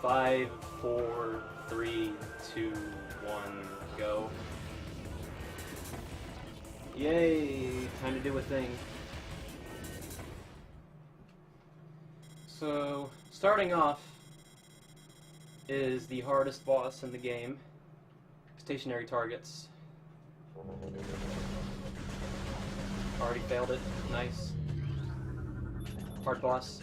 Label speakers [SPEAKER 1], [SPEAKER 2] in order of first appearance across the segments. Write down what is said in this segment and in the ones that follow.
[SPEAKER 1] 5, 4, 3, 2, 1, go. Yay! Time to do a thing. So, starting off is the hardest boss in the game. Stationary targets. Already failed it. Nice. Hard boss.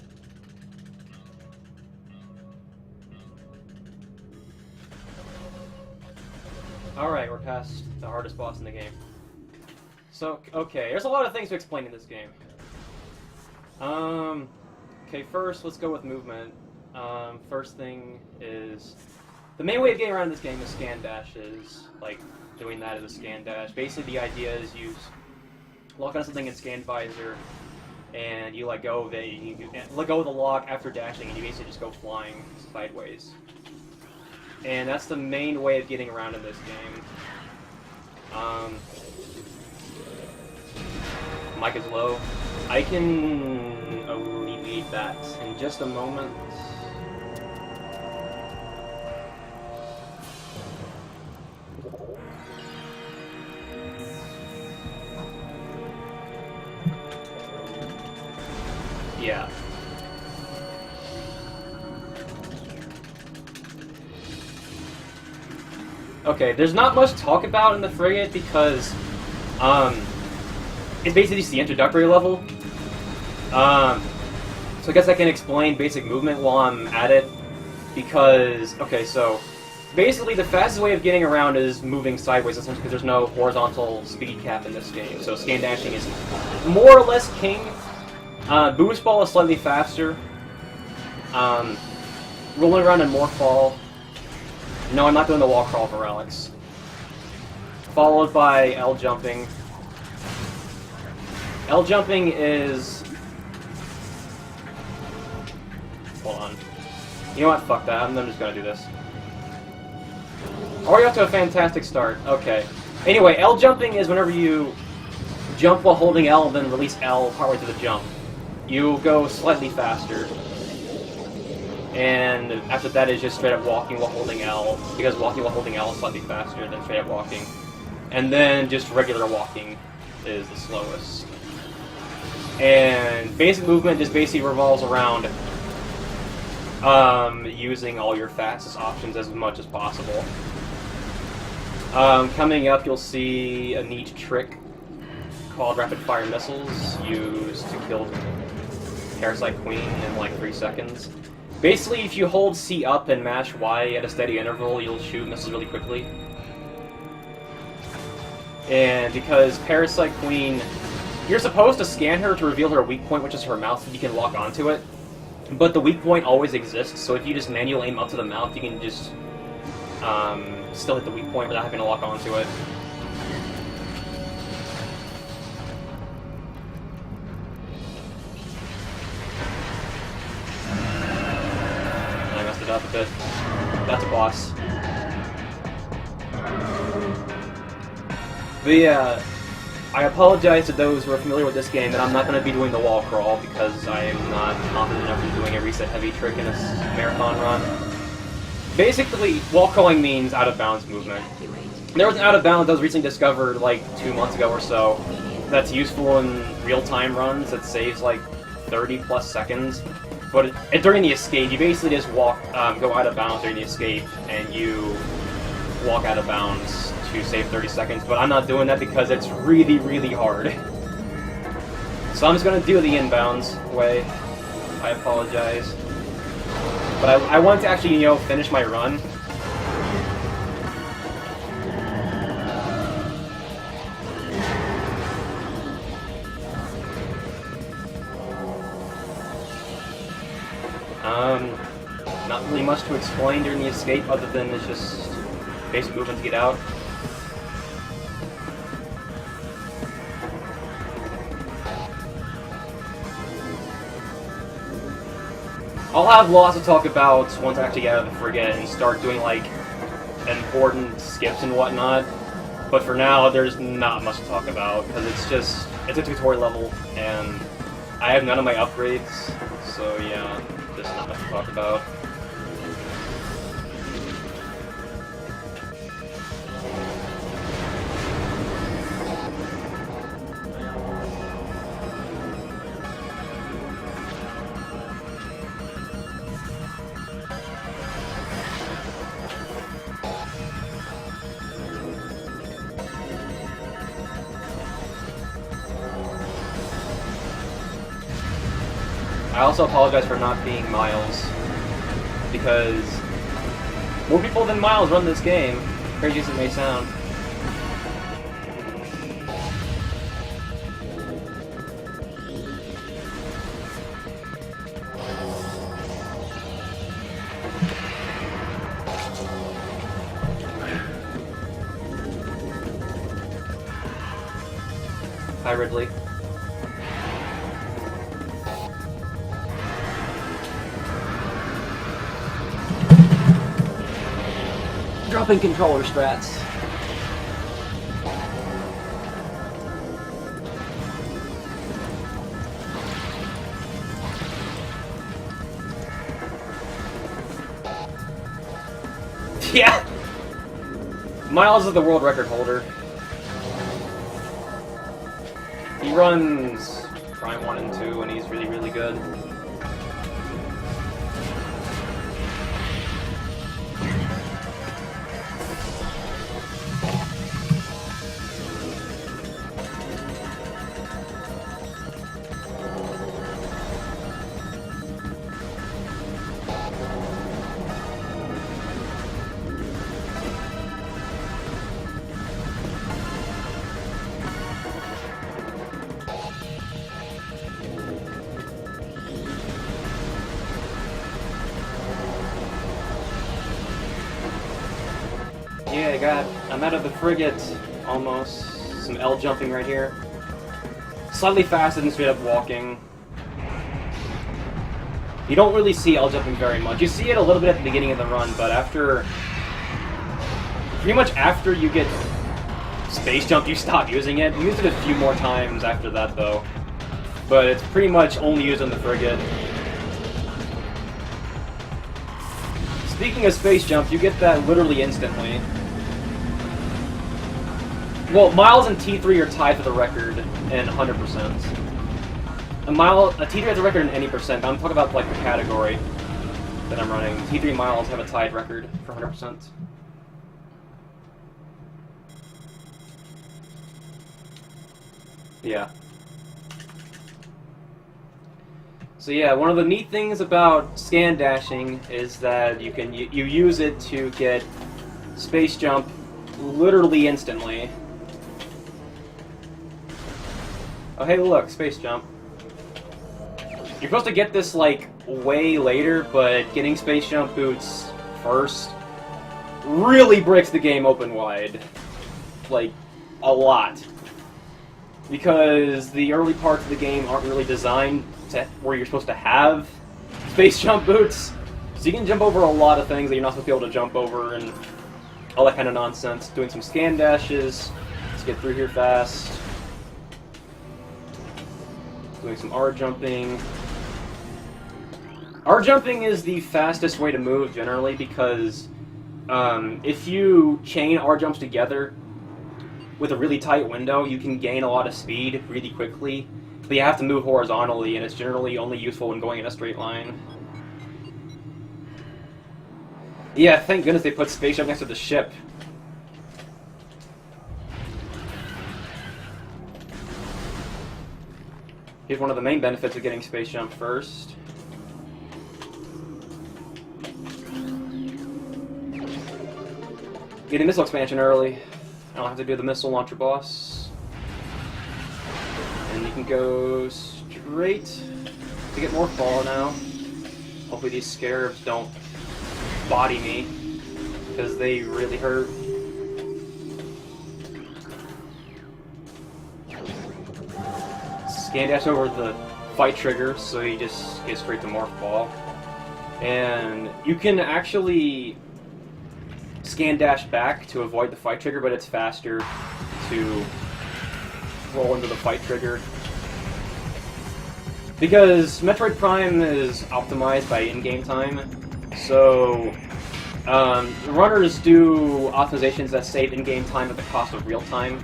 [SPEAKER 1] Alright, we're past the hardest boss in the game. So, okay, there's a lot of things to explain in this game. Okay, first, let's go with movement. First thing is... the main way of getting around this game is scan dashes. Like, doing that as a scan dash. Basically, the idea is you lock on something in scan visor, and you let go of it, and you let go of the lock after dashing, and you basically just go flying sideways. And that's the main way of getting around in this game. Mic is low. I can alleviate that in just a moment. Yeah. Okay, there's not much to talk about in the frigate because, it's basically just the introductory level. So I guess I can explain basic movement while I'm at it, because, okay, so, basically the fastest way of getting around is moving sideways, essentially, because there's no horizontal speed cap in this game, so scan dashing is more or less king. Boost ball is slightly faster. Rolling around and more fall. No, I'm not doing the wall crawl for relics. Followed by L jumping. L jumping is... hold on. You know what? Fuck that. I'm just gonna do this. Already off to a fantastic start. Okay. Anyway, L jumping is whenever you jump while holding L, then release L partway through the jump. You go slightly faster. And after that is just straight up walking while holding L, because walking while holding L is slightly faster than straight up walking. And then just regular walking is the slowest. And basic movement just basically revolves around using all your fastest options as much as possible. Coming up, you'll see a neat trick called rapid fire missiles used to kill Parasite Queen in like 3 seconds. Basically, if you hold C up and mash Y at a steady interval, you'll shoot missiles really quickly. And because Parasite Queen, you're supposed to scan her to reveal her weak point, which is her mouth, so you can lock onto it. But the weak point always exists, so if you just manually aim up to the mouth, you can just still hit the weak point without having to lock onto it. Up a bit. That's a boss. But yeah, I apologize to those who are familiar with this game that I'm not going to be doing the wall crawl because I am not confident enough in doing a reset heavy trick in a marathon run. Basically, wall crawling means out of bounds movement. There was an out of bounds that was recently discovered like 2 months ago or so that's useful in real-time runs that saves like 30 plus seconds. But during the escape, you basically just walk, go out of bounds during the escape, and you walk out of bounds to save 30 seconds. But I'm not doing that because it's really, really hard. So I'm just going to do the inbounds way. I apologize. But I want to actually, you know, finish my run. Not really much to explain during the escape other than it's just basic movement to get out. I'll have lots to talk about once I actually get out of the frigate and start doing like important skips and whatnot. But for now, there's not much to talk about because it's a tutorial level and I have none of my upgrades, so yeah, just not much to talk about. I also apologize for not being Miles, because more people than Miles run this game, crazy as it may sound. Hi, Ridley. Dropping controller strats. Yeah! Miles is the world record holder. He runs Prime 1 and 2, and he's really, really good. Yeah, I'm out of the frigate, almost. Some L jumping right here. Slightly faster than straight up walking. You don't really see L jumping very much. You see it a little bit at the beginning of the run, but pretty much after you get space jump, you stop using it. You use it a few more times after that, though. But it's pretty much only used on the frigate. Speaking of space jump, you get that literally instantly. Well, Miles and T3 are tied for the record in 100%. T3 has a record in any percent. I'm talking about like the category that I'm running. T3 and Miles have a tied record for 100%. Yeah. So yeah, one of the neat things about scan dashing is that you use it to get space jump literally instantly. Oh hey, look, space jump. You're supposed to get this like way later, but getting space jump boots first really breaks the game open wide. Like, a lot. Because the early parts of the game aren't really designed to where you're supposed to have space jump boots. So you can jump over a lot of things that you're not supposed to be able to jump over and all that kind of nonsense. Doing some scan dashes. Let's get through here fast. Doing some R jumping. R jumping is the fastest way to move generally because if you chain R jumps together with a really tight window, you can gain a lot of speed really quickly. But you have to move horizontally, and it's generally only useful when going in a straight line. Yeah, thank goodness they put space jump next to the ship. Here's one of the main benefits of getting space jump first. Getting missile expansion early. I don't have to do the missile launcher boss. And you can go straight to get more fall now. Hopefully these scarabs don't body me, because they really hurt. Scan dash over the fight trigger, so you just get straight to morph ball. And you can actually scan dash back to avoid the fight trigger, but it's faster to roll into the fight trigger. Because Metroid Prime is optimized by in-game time, so runners do optimizations that save in-game time at the cost of real time.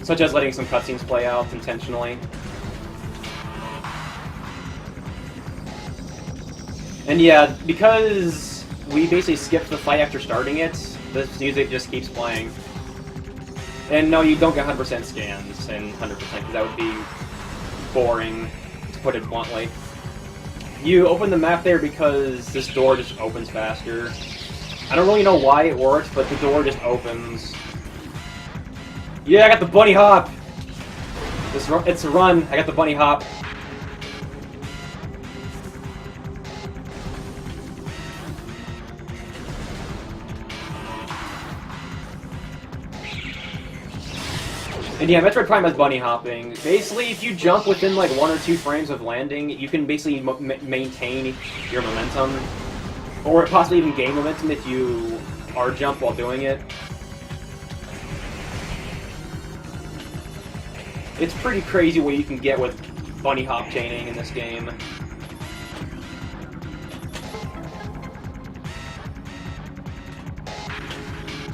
[SPEAKER 1] Such as letting some cutscenes play out intentionally. And yeah, because we basically skipped the fight after starting it, this music just keeps playing. And no, you don't get 100% scans and 100%, because that would be boring, to put it bluntly. You open the map there because this door just opens faster. I don't really know why it works, but the door just opens. Yeah, I got the bunny hop! It's a run, I got the bunny hop. And yeah, Metroid Prime has bunny hopping. Basically, if you jump within like 1 or 2 frames of landing, you can basically maintain your momentum. Or possibly even gain momentum if you R-jump while doing it. It's pretty crazy what you can get with bunny hop chaining in this game.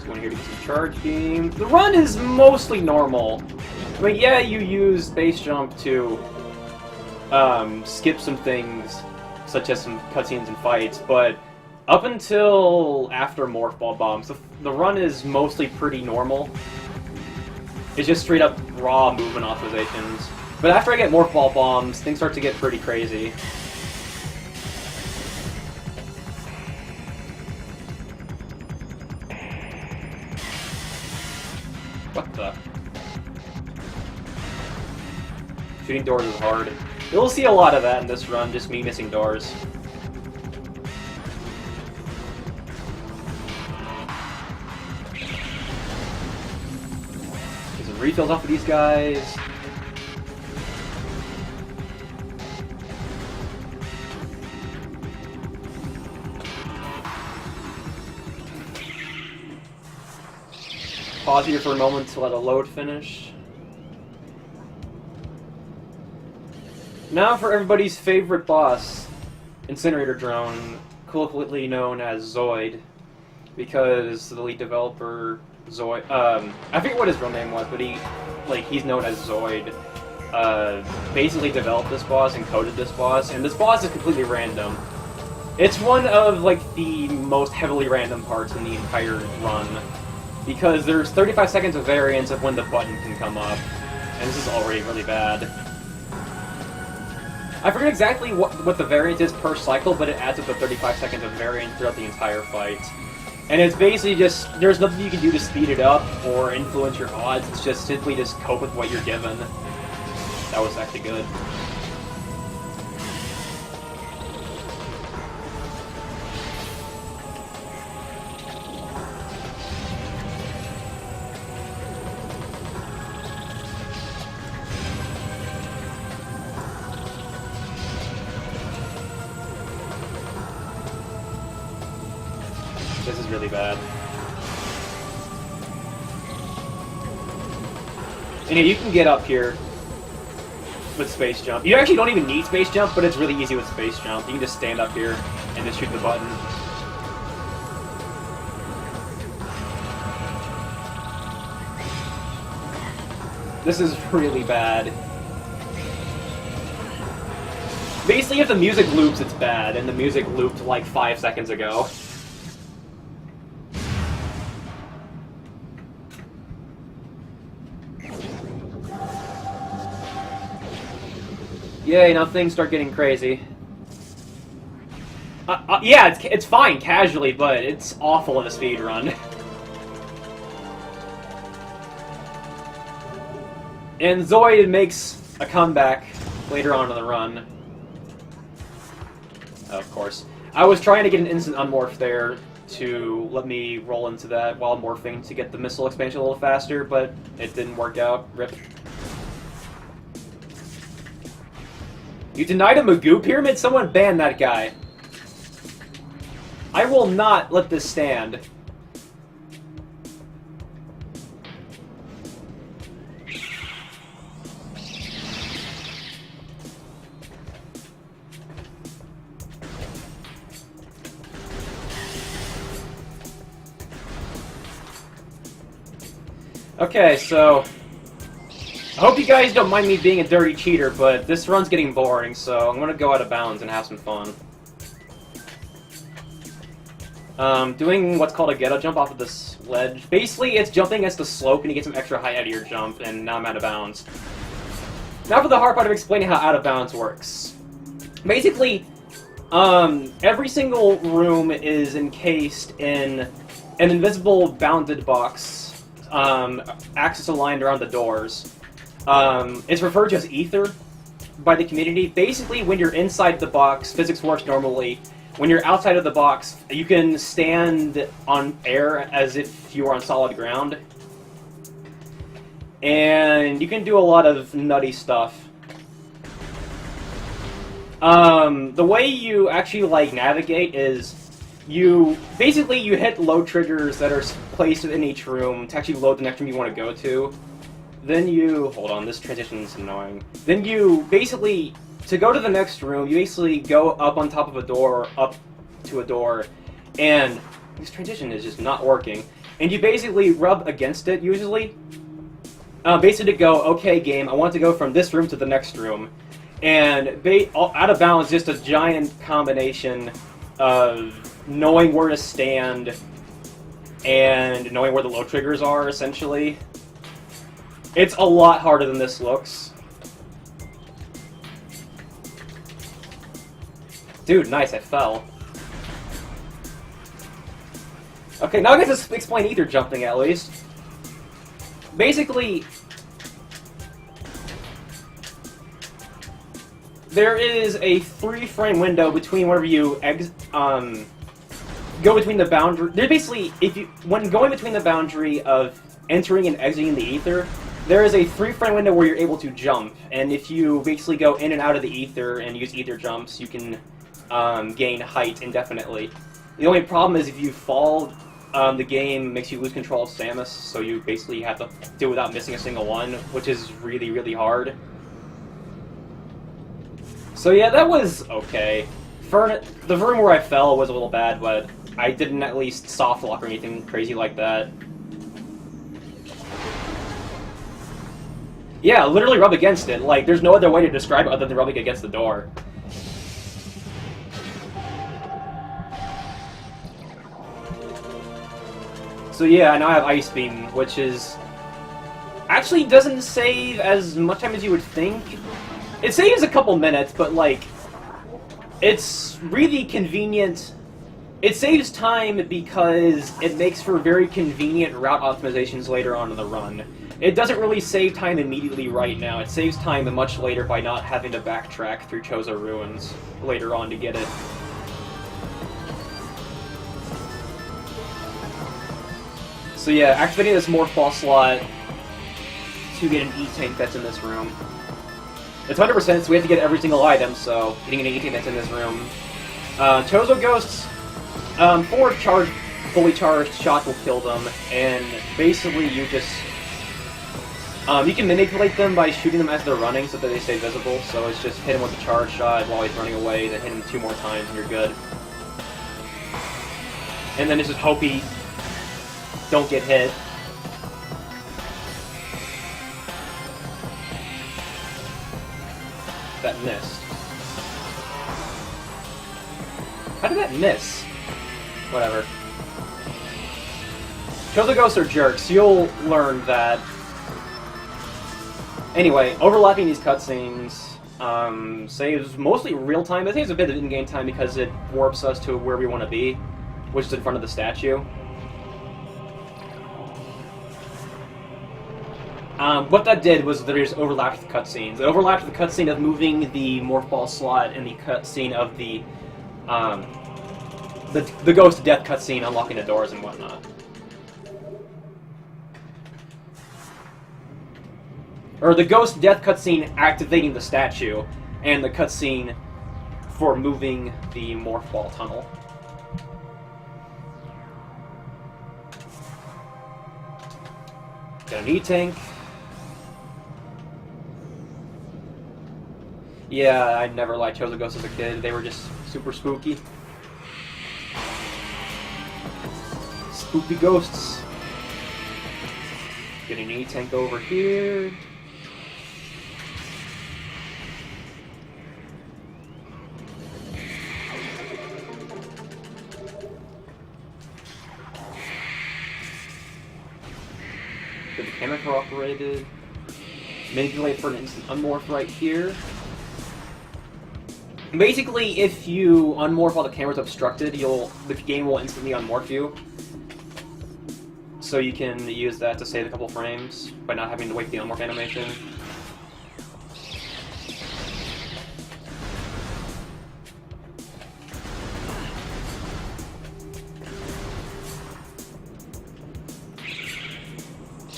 [SPEAKER 1] Going here to get some charge beam. The run is mostly normal. I mean, yeah, you use base jump to skip some things, such as some cutscenes and fights, but up until after Morph Ball Bombs, the run is mostly pretty normal. It's just straight up raw movement optimizations. But after I get Morph Ball Bombs, things start to get pretty crazy. What the? Shooting doors is hard. You'll see a lot of that in this run, just me missing doors. Get some refills off of these guys. Pause here for a moment to let a load finish. Now for everybody's favorite boss, Incinerator Drone, colloquially known as Zoid, because the lead developer, Zoid, I forget what his real name was, but he's known as Zoid, basically developed this boss and coded this boss, and this boss is completely random. It's one of, like, the most heavily random parts in the entire run. Because there's 35 seconds of variance of when the button can come up, and this is already really bad. I forget exactly what the variance is per cycle, but it adds up to 35 seconds of variance throughout the entire fight. And it's basically just, there's nothing you can do to speed it up or influence your odds, it's just simply just cope with what you're given. That was actually good. This is really bad. And yeah, you can get up here with space jump. You actually don't even need space jump, but it's really easy with space jump. You can just stand up here and just shoot the button. This is really bad. Basically, if the music loops, it's bad, and the music looped like 5 seconds ago. Yay, now things start getting crazy. Yeah, it's fine casually, but it's awful in a speedrun. And Zoid makes a comeback later on in the run. Of course. I was trying to get an instant unmorph there to let me roll into that while morphing to get the missile expansion a little faster, but it didn't work out. RIP. You denied a Magoo Pyramid? Someone ban that guy. I will not let this stand. Okay, so I hope you guys don't mind me being a dirty cheater, but this run's getting boring, so I'm gonna go out of bounds and have some fun. Doing what's called a ghetto jump off of this ledge. Basically, it's jumping against the slope, and you get some extra height out of your jump, and now I'm out of bounds. Now for the hard part of explaining how out of bounds works. Basically, every single room is encased in an invisible bounded box, axis aligned around the doors. It's referred to as ether by the community. Basically, when you're inside the box, physics works normally. When you're outside of the box, you can stand on air as if you were on solid ground. And you can do a lot of nutty stuff. The way you actually, like, navigate is you hit load triggers that are placed within each room to actually load the next room you want to go to. Then you... Hold on, this transition is annoying. Then you basically... To go to the next room, you basically go up on top of a door, up to a door, and this transition is just not working. And you basically rub against it, usually. Basically to go, okay game, I want to go from this room to the next room. And out of bounds, just a giant combination of knowing where to stand and knowing where the low triggers are, essentially. It's a lot harder than this looks. Dude, nice, I fell. Okay, now I get to explain ether jumping, at least. Basically, there is a 3-frame window between whenever you go between the boundary. There basically, when going between the boundary of entering and exiting the ether, there is a 3-frame window where you're able to jump, and if you basically go in and out of the ether and use ether jumps, you can gain height indefinitely. The only problem is if you fall, the game makes you lose control of Samus, so you basically have to do it without missing a single one, which is really, really hard. So yeah, that was okay. The room where I fell was a little bad, but I didn't at least soft lock or anything crazy like that. Yeah, literally rub against it. Like, there's no other way to describe it other than rubbing against the door. So yeah, now I have Ice Beam, which is... actually doesn't save as much time as you would think. It saves a couple minutes, but like... it's really convenient. It saves time because it makes for very convenient route optimizations later on in the run. It doesn't really save time immediately right now. It saves time much later by not having to backtrack through Chozo Ruins later on to get it. So yeah, activating this Morph Ball slot to get an E-Tank that's in this room. It's 100%, so we have to get every single item, so getting an E-Tank that's in this room. Chozo Ghosts, 4 fully charged shots will kill them, and basically you just... you can manipulate them by shooting them as they're running so that they stay visible, so it's just hit him with a charge shot while he's running away, then hit him 2 more times and you're good. And then it's just hope he don't get hit. That missed. How did that miss? Whatever. Chozo Ghosts are jerks, you'll learn that. Anyway, overlapping these cutscenes saves mostly real time. It saves a bit of in-game time because it warps us to where we want to be, which is in front of the statue. What that did was that it just overlapped the cutscenes. It overlapped the cutscene of moving the Morph Ball slot and the cutscene of the Ghost of Death cutscene unlocking the doors and whatnot. Or the Ghost of Death cutscene activating the statue, and the cutscene for moving the Morph Ball tunnel. Got an E-Tank. Yeah, I never liked Chozo Ghosts as a kid. They were just super spooky. Spooky ghosts. Getting an E-tank over here. Get the camera cooperated. Manipulate for an instant unmorph right here. Basically, if you unmorph while the camera's obstructed, the game will instantly unmorph you. So you can use that to save a couple frames by not having to wait for the unmorph animation.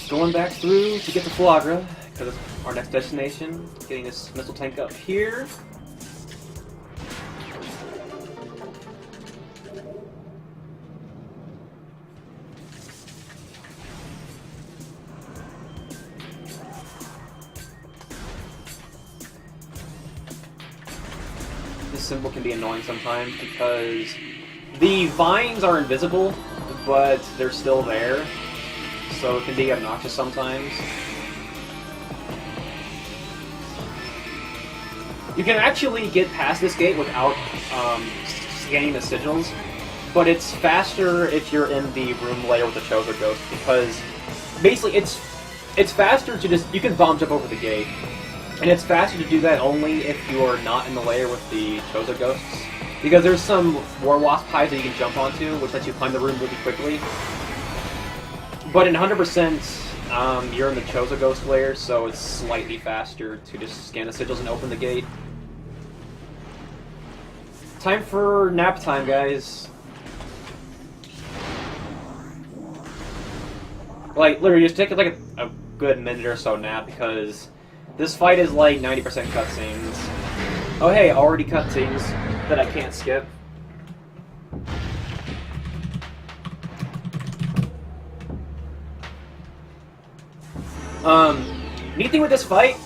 [SPEAKER 1] Going back through to get to Flagra, because it's our next destination. Getting this missile tank up here. This symbol can be annoying sometimes because the vines are invisible, but they're still there. So it can be obnoxious sometimes. You can actually get past this gate without scanning the sigils, but it's faster if you're in the room layer with the Chozo Ghost, because basically it's faster to just, you can bomb jump over the gate, and it's faster to do that only if you are not in the layer with the Chozo Ghosts, because there's some War Wasp hides that you can jump onto, which lets you climb the room really quickly. But in 100%, you're in the Chozo Ghost layer, so it's slightly faster to just scan the sigils and open the gate. Time for nap time, guys. Like, literally, just take like a good minute or so nap, because this fight is like 90% cutscenes. Oh hey, already cutscenes that I can't skip. Neat thing with this fight,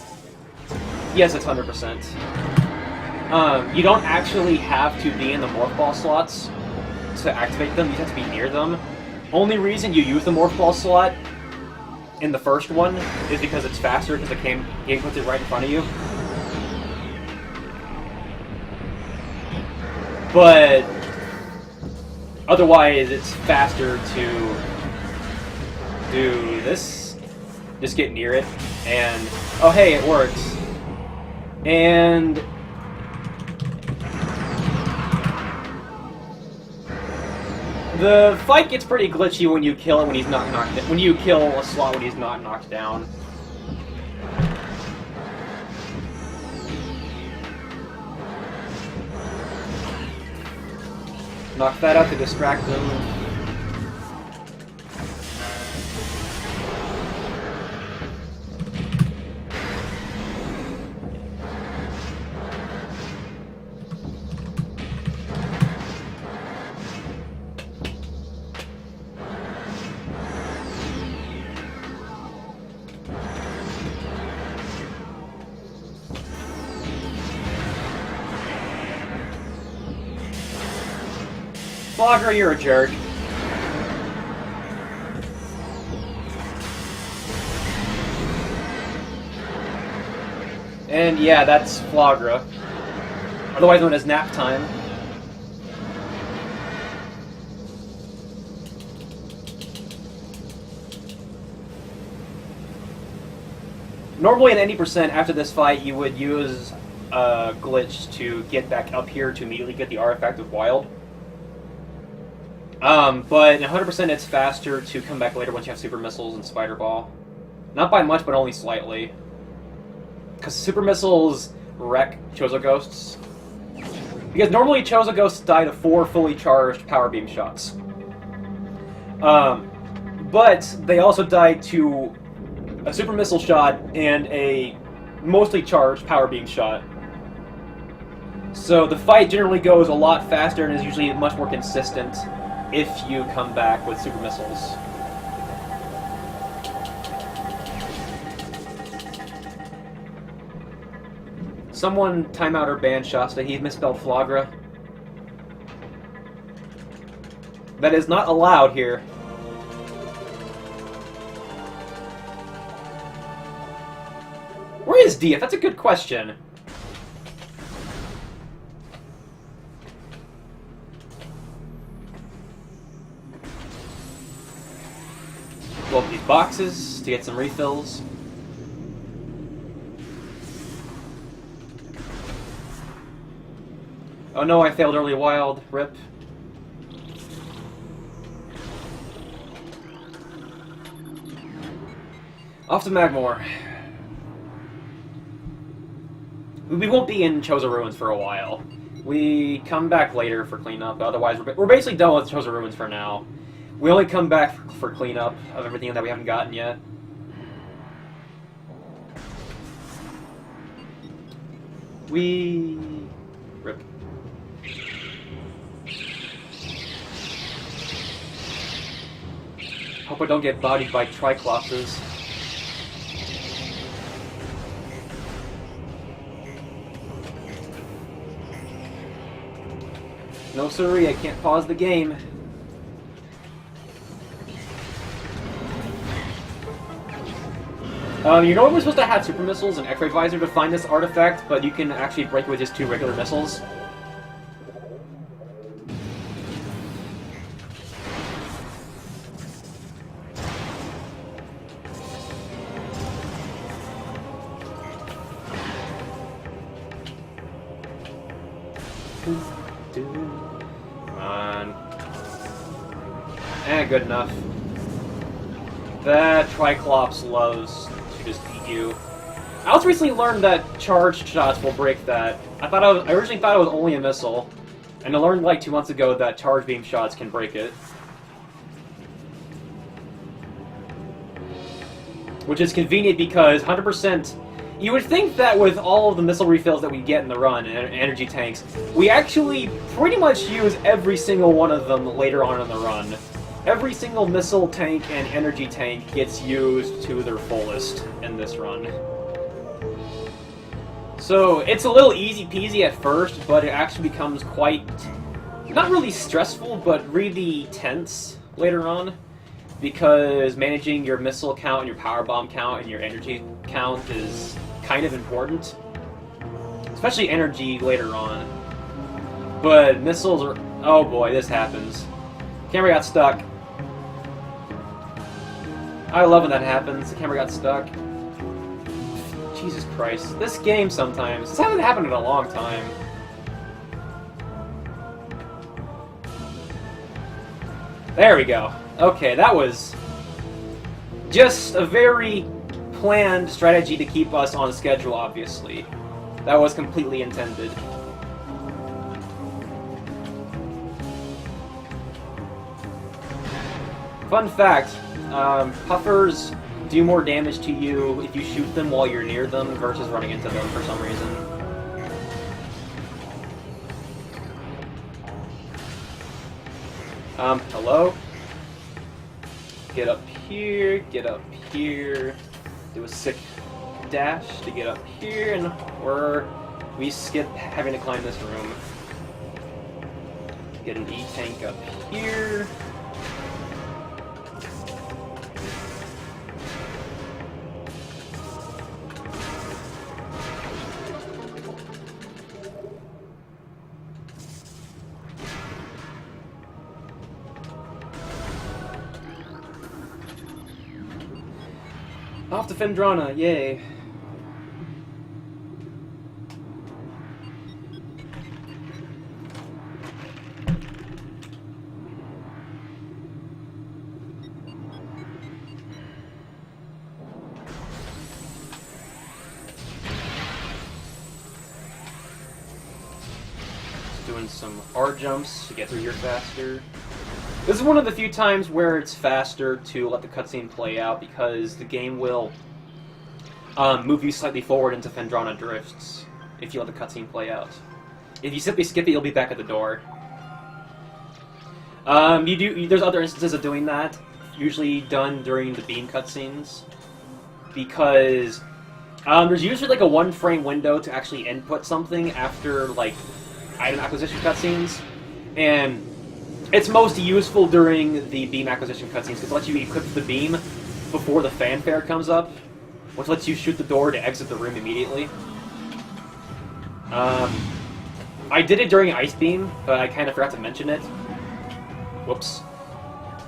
[SPEAKER 1] yes, it's 100%. You don't actually have to be in the morph ball slots to activate them, you just have to be near them. Only reason you use the morph ball slot in the first one is because it's faster, because the game puts it right in front of you. But otherwise, it's faster to do this. Just get near it, and oh hey, it works. And the fight gets pretty glitchy when you kill it when he's not knocked down. When you kill a slot when he's not knocked down. Knock that out to distract them. Flagra, you're a jerk. And yeah, that's Flagra, otherwise known as nap time. Normally at any percent after this fight, you would use a glitch to get back up here to immediately get the artifact of Wild. But in 100% it's faster to come back later once you have Super Missiles and Spider Ball. Not by much, but only slightly. Because Super Missiles wreck Chozo Ghosts. Because normally Chozo Ghosts die to 4 fully charged Power Beam shots. But they also die to a Super Missile shot and a mostly charged Power Beam shot. So the fight generally goes a lot faster and is usually much more consistent if you come back with Super Missiles. Someone timeout or ban Shasta. He misspelled Flagra. That is not allowed here. is DF? That's a good question. Go up these boxes to get some refills. Oh no, I failed early wild. Rip. Off to Magmore. We won't be in Chosen Ruins for a while. We come back later for cleanup, otherwise we're basically done with Chosen Ruins for now. We only come back for cleanup of everything that we haven't gotten yet. Rip. Hope I don't get bodied by Triclopses. No siree, I can't pause the game. You know we're supposed to have super missiles and X-ray visor to find this artifact, but you can actually break it with just 2 regular missiles. Come on. Good enough. That Triclops loves to just beat you. I also recently learned that charged shots will break that. I originally thought it was only a missile, and I learned like 2 months ago that charge beam shots can break it. Which is convenient because 100%... You would think that with all of the missile refills that we get in the run, and energy tanks, we actually pretty much use every single one of them later on in the run. Every single missile tank and energy tank gets used to their fullest in this run. So, it's a little easy peasy at first, but it actually becomes quite... not really stressful, but really tense later on. Because managing your missile count and your power bomb count and your energy count is kind of important. Especially energy later on. But missiles are... oh boy, this happens. Camera got stuck. I love when that happens. The camera got stuck. Jesus Christ. This game sometimes... this hasn't happened in a long time. There we go. Okay, that was just a very planned strategy to keep us on schedule, obviously. That was completely intended. Fun fact, puffers do more damage to you if you shoot them while you're near them versus running into them for some reason. Hello? Get up here, do a sick dash to get up here, and we skip having to climb this room. Get an E-tank up here. Off to Phendrana, yay. Just doing some R jumps to get through here faster. This is one of the few times where it's faster to let the cutscene play out because the game will move you slightly forward into Phendrana drifts if you let the cutscene play out. If you simply skip it, you'll be back at the door. There's other instances of doing that, usually done during the beam cutscenes, because there's usually like a 1-frame window to actually input something after like item acquisition cutscenes, and it's most useful during the beam acquisition cutscenes because it lets you equip the beam before the fanfare comes up, which lets you shoot the door to exit the room immediately. I did it during Ice Beam, but I kind of forgot to mention it. Whoops.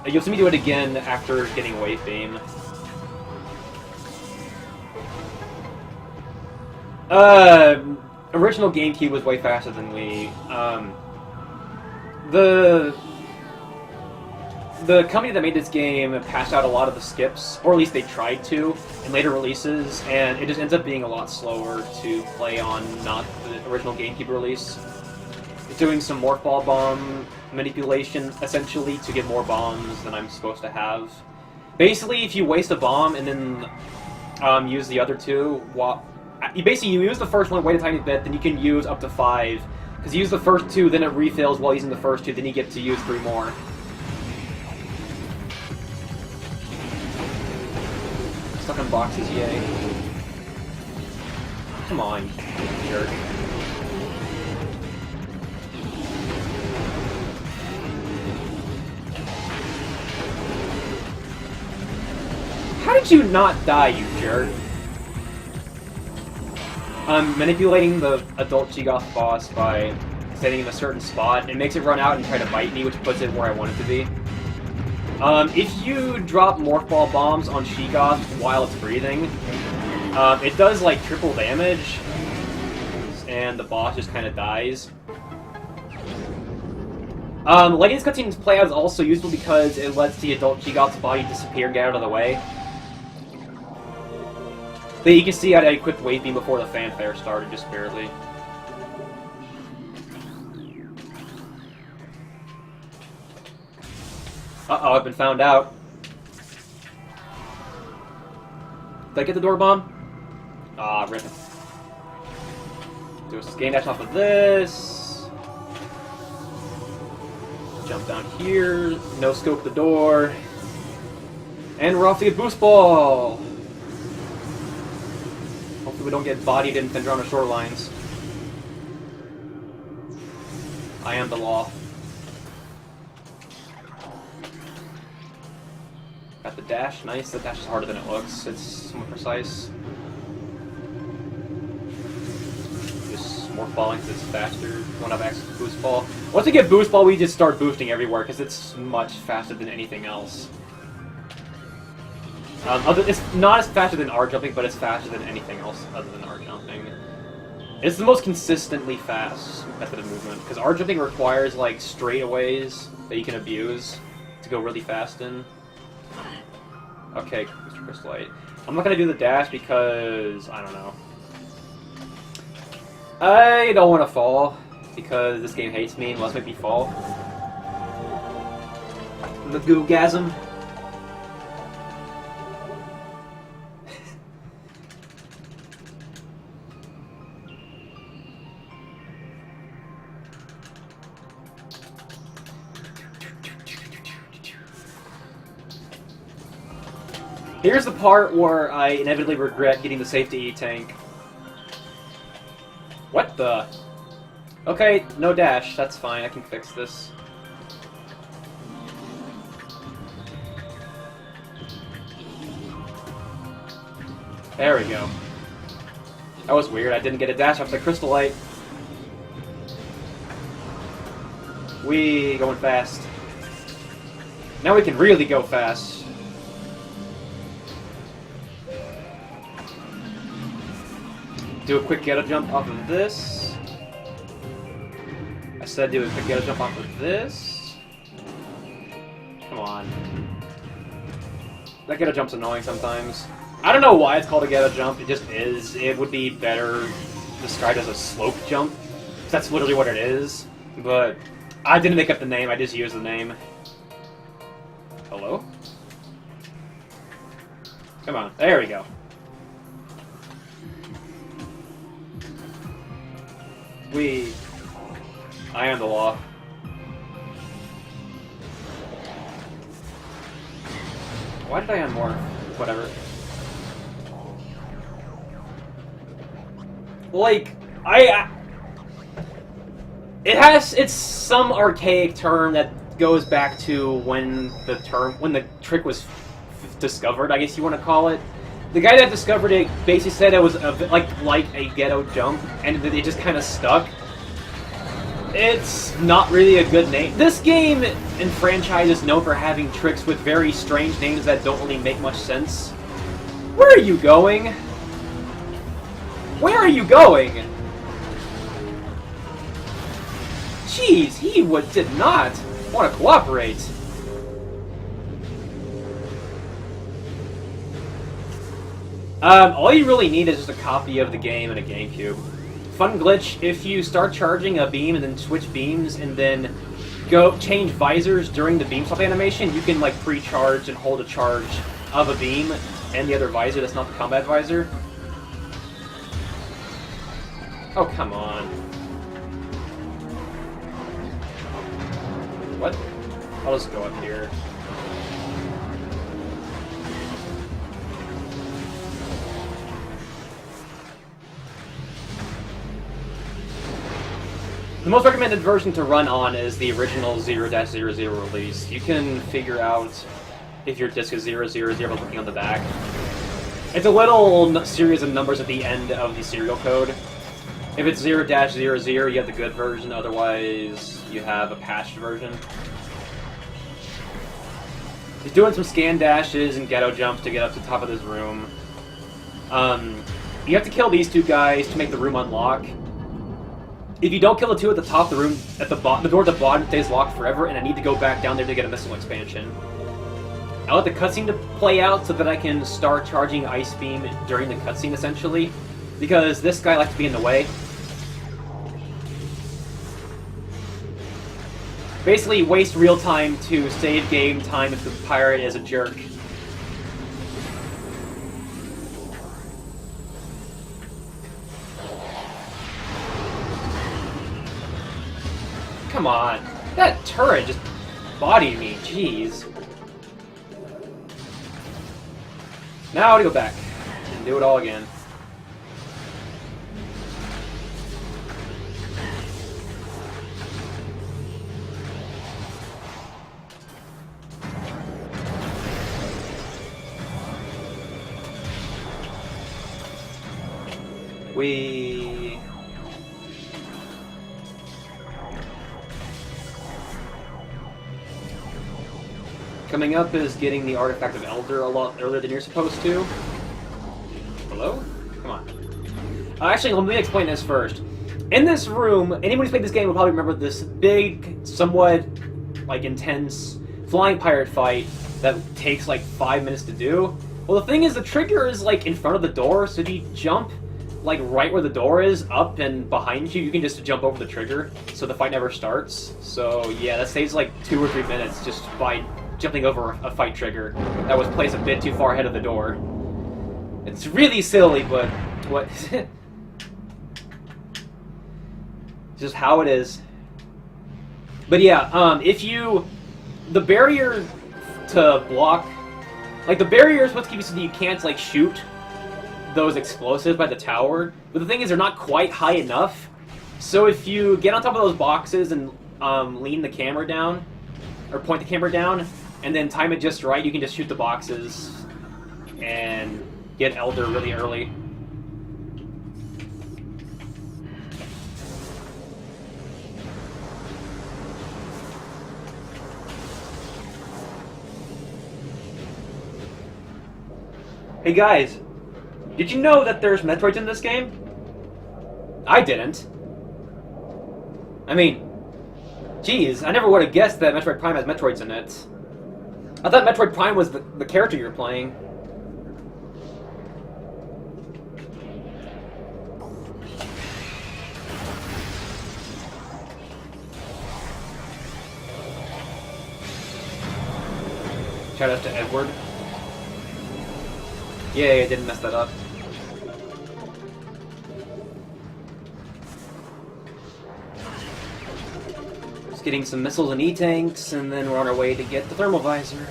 [SPEAKER 1] You'll see me do it again after getting Wave Beam. Original GameCube was way faster than Wii. The company that made this game passed out a lot of the skips, or at least they tried to, in later releases, and it just ends up being a lot slower to play on not the original GameCube release. It's doing some Morph Ball bomb manipulation, essentially, to get more bombs than I'm supposed to have. Basically, if you waste a bomb and then use the other two, you use the first one, wait a tiny bit, then you can use up to 5. Because you use the first 2, then it refills while using the first 2, then you get to use 3 more. Stuck on boxes, yay. Come on, jerk. How did you not die, you jerk? I'm manipulating the adult Chigoth boss by standing in a certain spot. It makes it run out and try to bite me, which puts it where I want it to be. If you drop Morph Ball bombs on Chigoth while it's breathing, it does like triple damage, and the boss just kind of dies. Letting these cutscenes play out is also useful because it lets the adult Chigoth's body disappear and get out of the way. But you can see I equipped Wave Beam before the fanfare started, just barely. Uh-oh, I've been found out. Did I get the door bomb? Ah, rip. Do a scan dash off of this. Jump down here. No scope the door. And we're off to get Boost Ball! Hopefully we don't get bodied in Phendrana shorelines. I am the law. Got the dash, nice. The dash is harder than it looks. It's somewhat precise. Just more falling because it's faster. When I've access to Boost Ball. Once we get Boost Ball, we just start boosting everywhere because it's much faster than anything else. It's not as faster than R-jumping, but it's faster than anything else other than R-jumping. It's the most consistently fast method of movement, because R-jumping requires, like, straightaways that you can abuse to go really fast in. Okay, Mr. Crystallite. I'm not gonna do the dash because, I don't know. I don't want to fall, because this game hates me and wants to make me fall. The Googasm. Here's the part where I inevitably regret getting the safety E-tank. What the? Okay, no dash. That's fine. I can fix this. There we go. That was weird. I didn't get a dash off the Crystallite. We going fast. Now we can really go fast. Do a quick ghetto jump off of this. I said do a quick ghetto jump off of this. Come on. That ghetto jump's annoying sometimes. I don't know why it's called a ghetto jump, it just is. It would be better described as a slope jump. That's literally what it is. But I didn't make up the name, I just used the name. Hello? Come on, there we go. I am the law. Why did I unmorph? Whatever. Like, it's some archaic term that goes back to when the trick was discovered, I guess you want to call it. The guy that discovered it basically said it was a bit like a ghetto jump, and it just kind of stuck. It's not really a good name. This game and franchise is known for having tricks with very strange names that don't really make much sense. Where are you going? Where are you going? Jeez, he did not want to cooperate. All you really need is just a copy of the game and a GameCube. Fun glitch, if you start charging a beam and then switch beams and then go change visors during the beam swap animation, you can like pre-charge and hold a charge of a beam and the other visor that's not the combat visor. Oh, come on. What? I'll just go up here. The most recommended version to run on is the original 0-00 release. You can figure out if your disc is 000 by looking on the back. It's a little series of numbers at the end of the serial code. If it's 0-00, you have the good version, otherwise you have a patched version. He's doing some scan dashes and ghetto jumps to get up to the top of this room. You have to kill these two guys to make the room unlock. If you don't kill the two at the top, the room at the door at the bottom stays locked forever, and I need to go back down there to get a missile expansion. I let the cutscene to play out so that I can start charging Ice Beam during the cutscene, essentially, because this guy likes to be in the way. Basically, waste real time to save game time if the pirate is a jerk. Come on, that turret just bodied me, jeez. Now to go back and do it all again. Coming up is getting the Artifact of Elder a lot earlier than you're supposed to. Hello? Come on. Actually, let me explain this first. In this room, anyone who's played this game will probably remember this big, somewhat, like, intense flying pirate fight that takes, like, 5 minutes to do. Well, the thing is, the trigger is, like, in front of the door, so if you jump, like, right where the door is, up and behind you, you can just jump over the trigger, so the fight never starts. So, yeah, that saves, like, 2 or 3 minutes just by jumping over a fight trigger that was placed a bit too far ahead of the door. It's really silly, but what? Just how it is. But yeah, the barrier to block, like the barrier is supposed to keep you so that you can't like shoot those explosives by the tower. But the thing is, they're not quite high enough. So if you get on top of those boxes and lean the camera down, or point the camera down, and then time it just right, you can just shoot the boxes and get Elder really early. Hey guys, did you know that there's Metroids in this game? I didn't. I mean, geez, I never would have guessed that Metroid Prime has Metroids in it. I thought Metroid Prime was the character you're playing. Shout out to Edward. Yay, I didn't mess that up. Getting some missiles and E-tanks, and then we're on our way to get the thermal visor.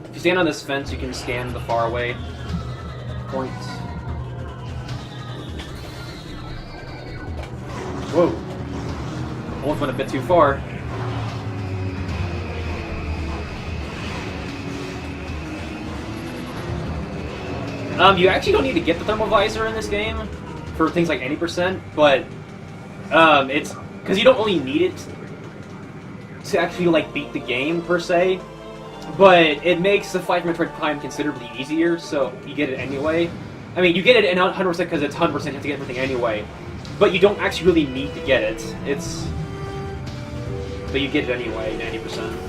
[SPEAKER 1] If you stand on this fence, you can scan the faraway points. Whoa. Almost went a bit too far. You actually don't need to get the thermal visor in this game for things like any %, but it's because you don't really need it to actually like beat the game per se. But it makes the fight for Metroid Prime considerably easier, so you get it anyway. I mean, you get it in 100% because it's 100% you have to get everything anyway. But you don't actually really need to get it. But you get it anyway, 90%.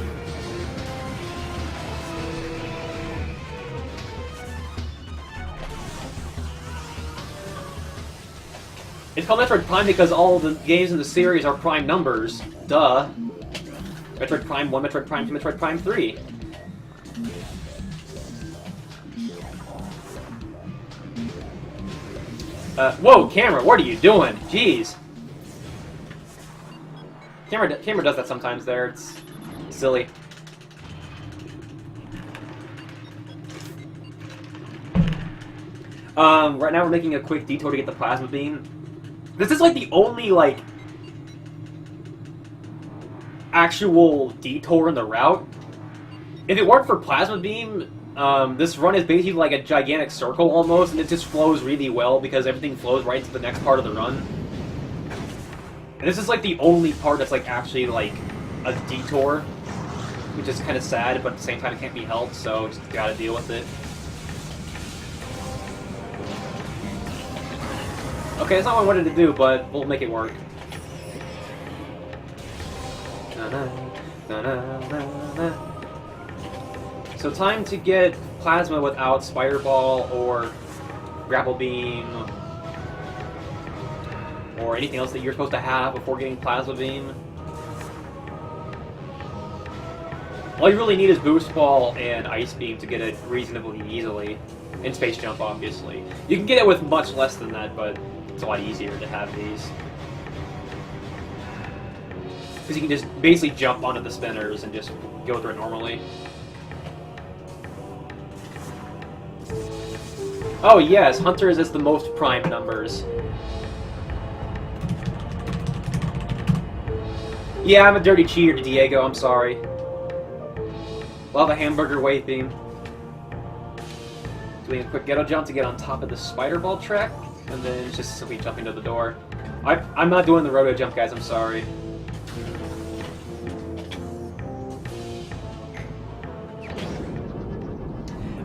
[SPEAKER 1] It's called Metroid Prime because all the games in the series are prime numbers. Duh. Metroid Prime 1, Metroid Prime 2, Metroid Prime 3. Whoa, camera, what are you doing? Jeez. Camera does that sometimes there. It's silly. Right now we're making a quick detour to get the plasma beam. This is like the only like actual detour in the route. If it weren't for plasma beam, this run is basically like a gigantic circle almost, and it just flows really well because everything flows right to the next part of the run. And this is like the only part that's like actually like a detour, which is kind of sad, but at the same time it can't be helped, so just gotta deal with it. Okay, that's not what I wanted to do, but we'll make it work. So time to get plasma without Spider Ball or Grapple Beam or anything else that you're supposed to have before getting Plasma Beam. All you really need is Boost Ball and Ice Beam to get it reasonably easily. And Space Jump, obviously. You can get it with much less than that, but it's a lot easier to have these. Because you can just basically jump onto the spinners and just go through it normally. Oh yes, Hunter is the most prime numbers. Yeah, I'm a dirty cheater, Diego, I'm sorry. Love a hamburger wave beam. Doing a quick ghetto jump to get on top of the spider ball track, and then just simply jumping to the door. I'm not doing the rodeo jump, guys, I'm sorry.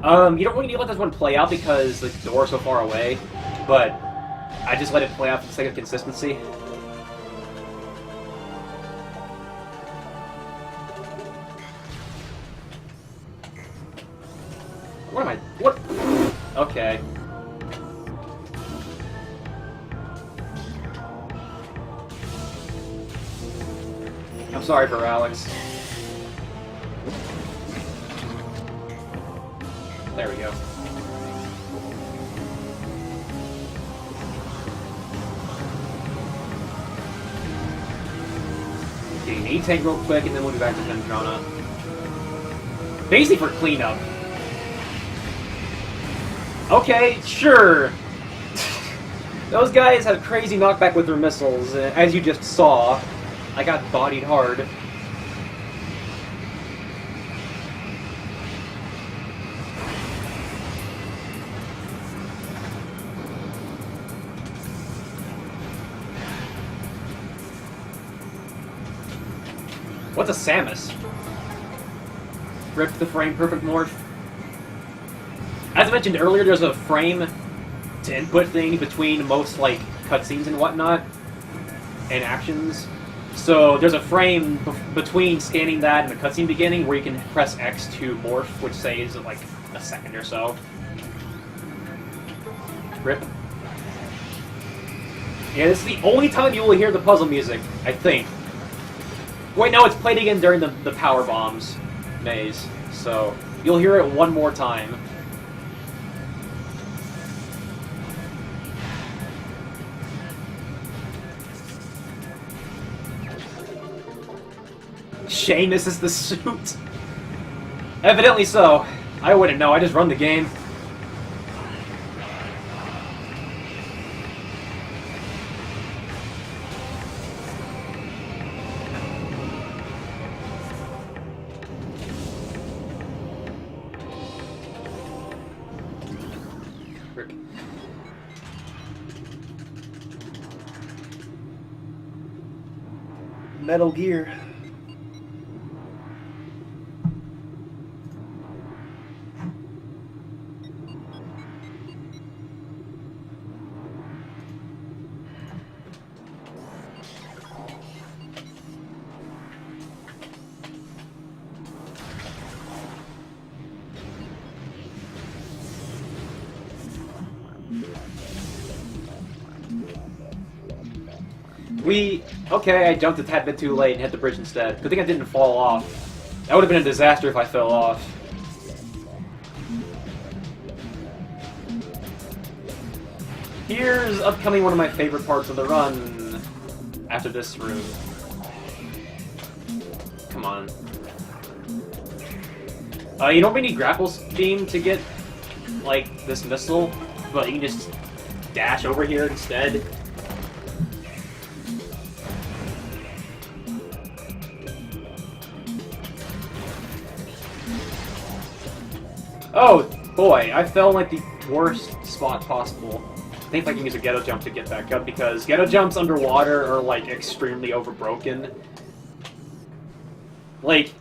[SPEAKER 1] You don't really need to let this one play out because the door's so far away, but I just let it play out for the sake of consistency. What am I... What? Okay. I'm sorry for Alex. There we go. Getting an E-Tank real quick, and then we'll be back to Ventrona. Basically for cleanup. Okay, sure. Those guys have crazy knockback with their missiles, and as you just saw, I got bodied hard. What's a Samus? Rip the frame perfect morph. As I mentioned earlier, there's a frame to input thing between most like cutscenes and whatnot, and actions. So there's a frame between scanning that and the cutscene beginning where you can press X to morph, which saves like a second or so. Rip. Yeah, this is the only time you will hear the puzzle music, I think. Wait, no, it's played again during the Power Bombs maze, so you'll hear it one more time. Seamus is the suit. Evidently so. I wouldn't know, I just run the game. trick. Metal Gear. Okay, I jumped a tad bit too late and hit the bridge instead. Good thing I didn't fall off. That would have been a disaster if I fell off. Here's upcoming one of my favorite parts of the run after this room. Come on. You don't really need grapple beam to get, like, this missile, but you can just dash over here instead. Oh, boy, I fell in, like, the worst spot possible. I think I can use a ghetto jump to get back up, because ghetto jumps underwater are, like, extremely overbroken. Like,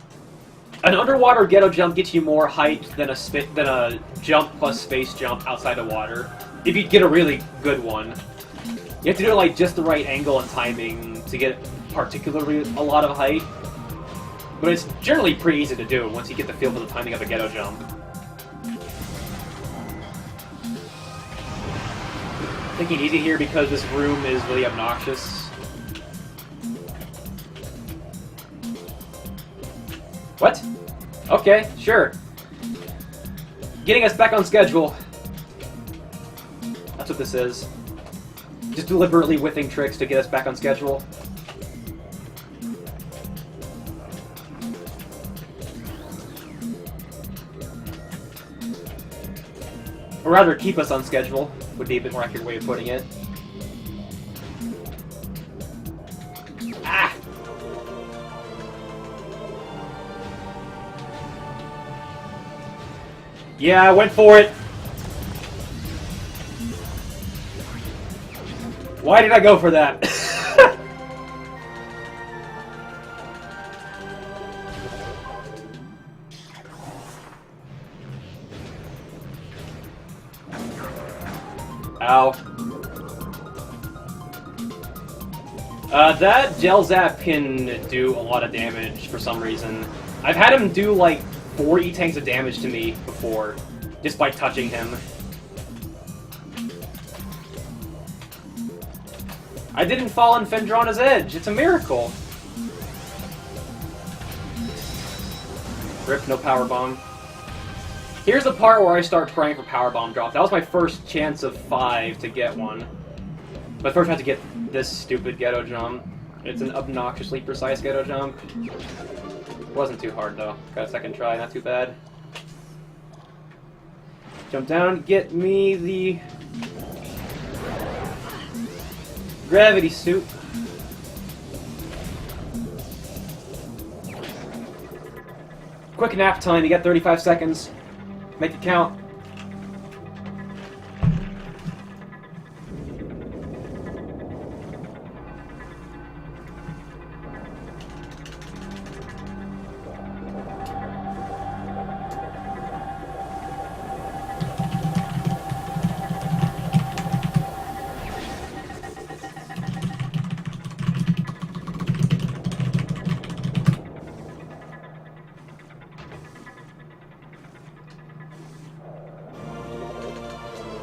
[SPEAKER 1] an underwater ghetto jump gets you more height than a jump plus space jump outside of water, if you get a really good one. You have to do it, like, just the right angle and timing to get particularly a lot of height. But it's generally pretty easy to do once you get the feel for the timing of a ghetto jump. Taking it easy here because this room is really obnoxious. What? Okay, sure. Getting us back on schedule. That's what this is. Just deliberately whiffing tricks to get us back on schedule. Or rather, keep us on schedule would be a bit more accurate way of putting it. Ah! Yeah, I went for it! Why did I go for that? Ow. That Gel Zap can do a lot of damage for some reason. I've had him do like 4 E-tanks of damage to me before, just by touching him. I didn't fall on Fendrana's edge, it's a miracle! Rip, no power bomb. Here's the part where I start praying for power bomb drop. That was my first chance of 5 to get one. But first I had to get this stupid ghetto jump. It's an obnoxiously precise ghetto jump. Wasn't too hard though. Got a second try, not too bad. Jump down, get me the gravity suit. Quick nap time, you got 35 seconds. Make it count.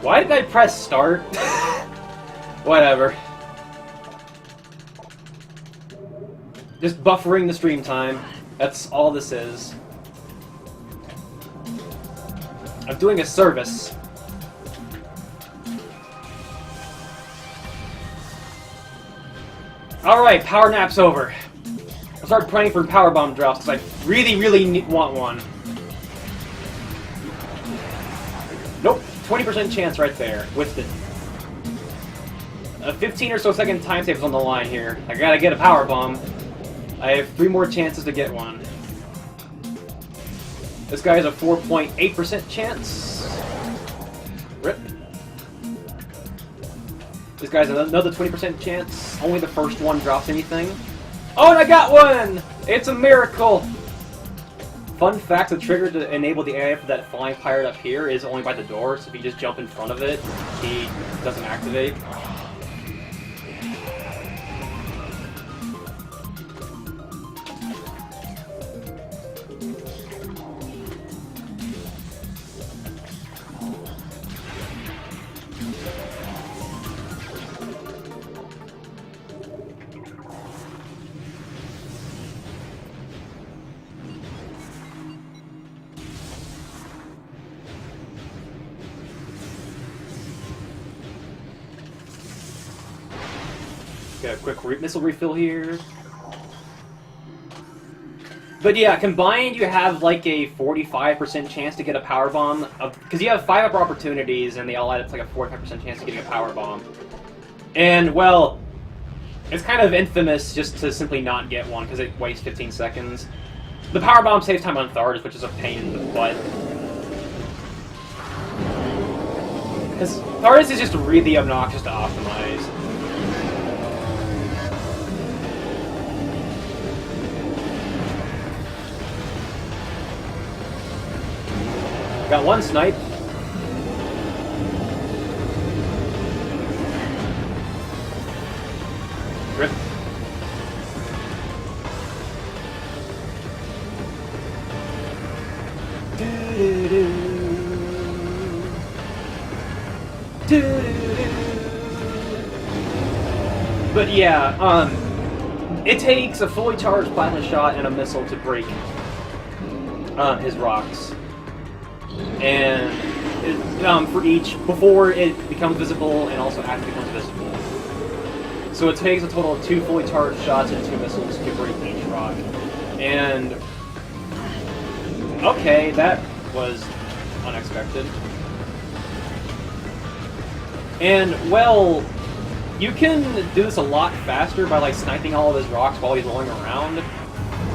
[SPEAKER 1] Why did I press start? Whatever. Just buffering the stream time. That's all this is. I'm doing a service. Alright, power nap's over. I'll start praying for power bomb drops because I really want one. Nope. 20% chance right there. Whiffed it. A 15 or so second time save is on the line here. I gotta get a power bomb. I have 3 more chances to get one. This guy has a 4.8% chance. Rip. This guy's another 20% chance. Only the first one drops anything. Oh, and I got one! It's a miracle! Fun fact, the trigger to enable the AI for that flying pirate up here is only by the door, so if you just jump in front of it, he doesn't activate. Got a quick missile refill here. But yeah, combined you have like a 45% chance to get a power bomb, because you have 5 upper opportunities and they all add up to like a 45% chance of getting a power bomb. And well, it's kind of infamous just to simply not get one because it wastes 15 seconds. The power bomb saves time on Thardus, which is a pain in the butt. Because Thardus is just really obnoxious to optimize. Got one snipe. Rip. But yeah, it takes a fully charged plasma shot and a missile to break his rocks. And for each, before it becomes visible and also after it becomes visible. So it takes a total of 2 fully charged shots and 2 missiles to break each rock. And okay, that was unexpected. And well, you can do this a lot faster by like sniping all of his rocks while he's rolling around.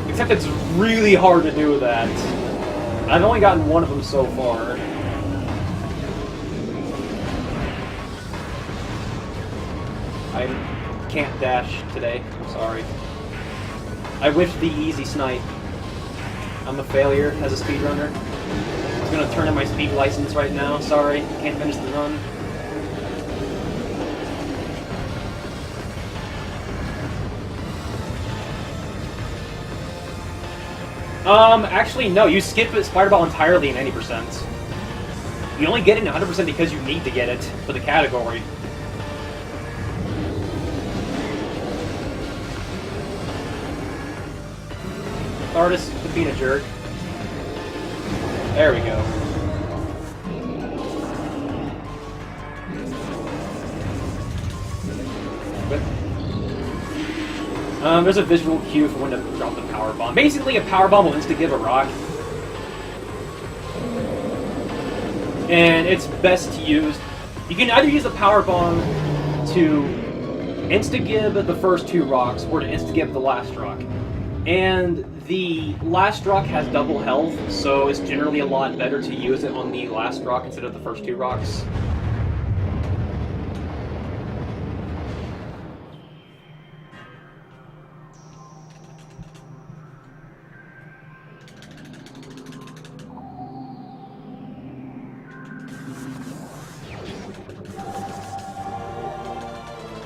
[SPEAKER 1] Except it's really hard to do that. I've only gotten one of them so far. I can't dash today, I'm sorry. I wish the easy snipe. I'm a failure as a speedrunner. I'm gonna turn in my speed license right now, sorry, can't finish the run. Actually, no, you skip Spider Ball entirely in 80%. You only get it in 100% because you need to get it for the category. Artist could be a jerk. There we go. There's a visual cue for when to drop the power bomb. Basically, a power bomb will insta-give a rock. And it's best to use... You can either use the power bomb to insta-give the first 2 rocks, or to insta-give the last rock. And the last rock has double health, so it's generally a lot better to use it on the last rock instead of the first 2 rocks.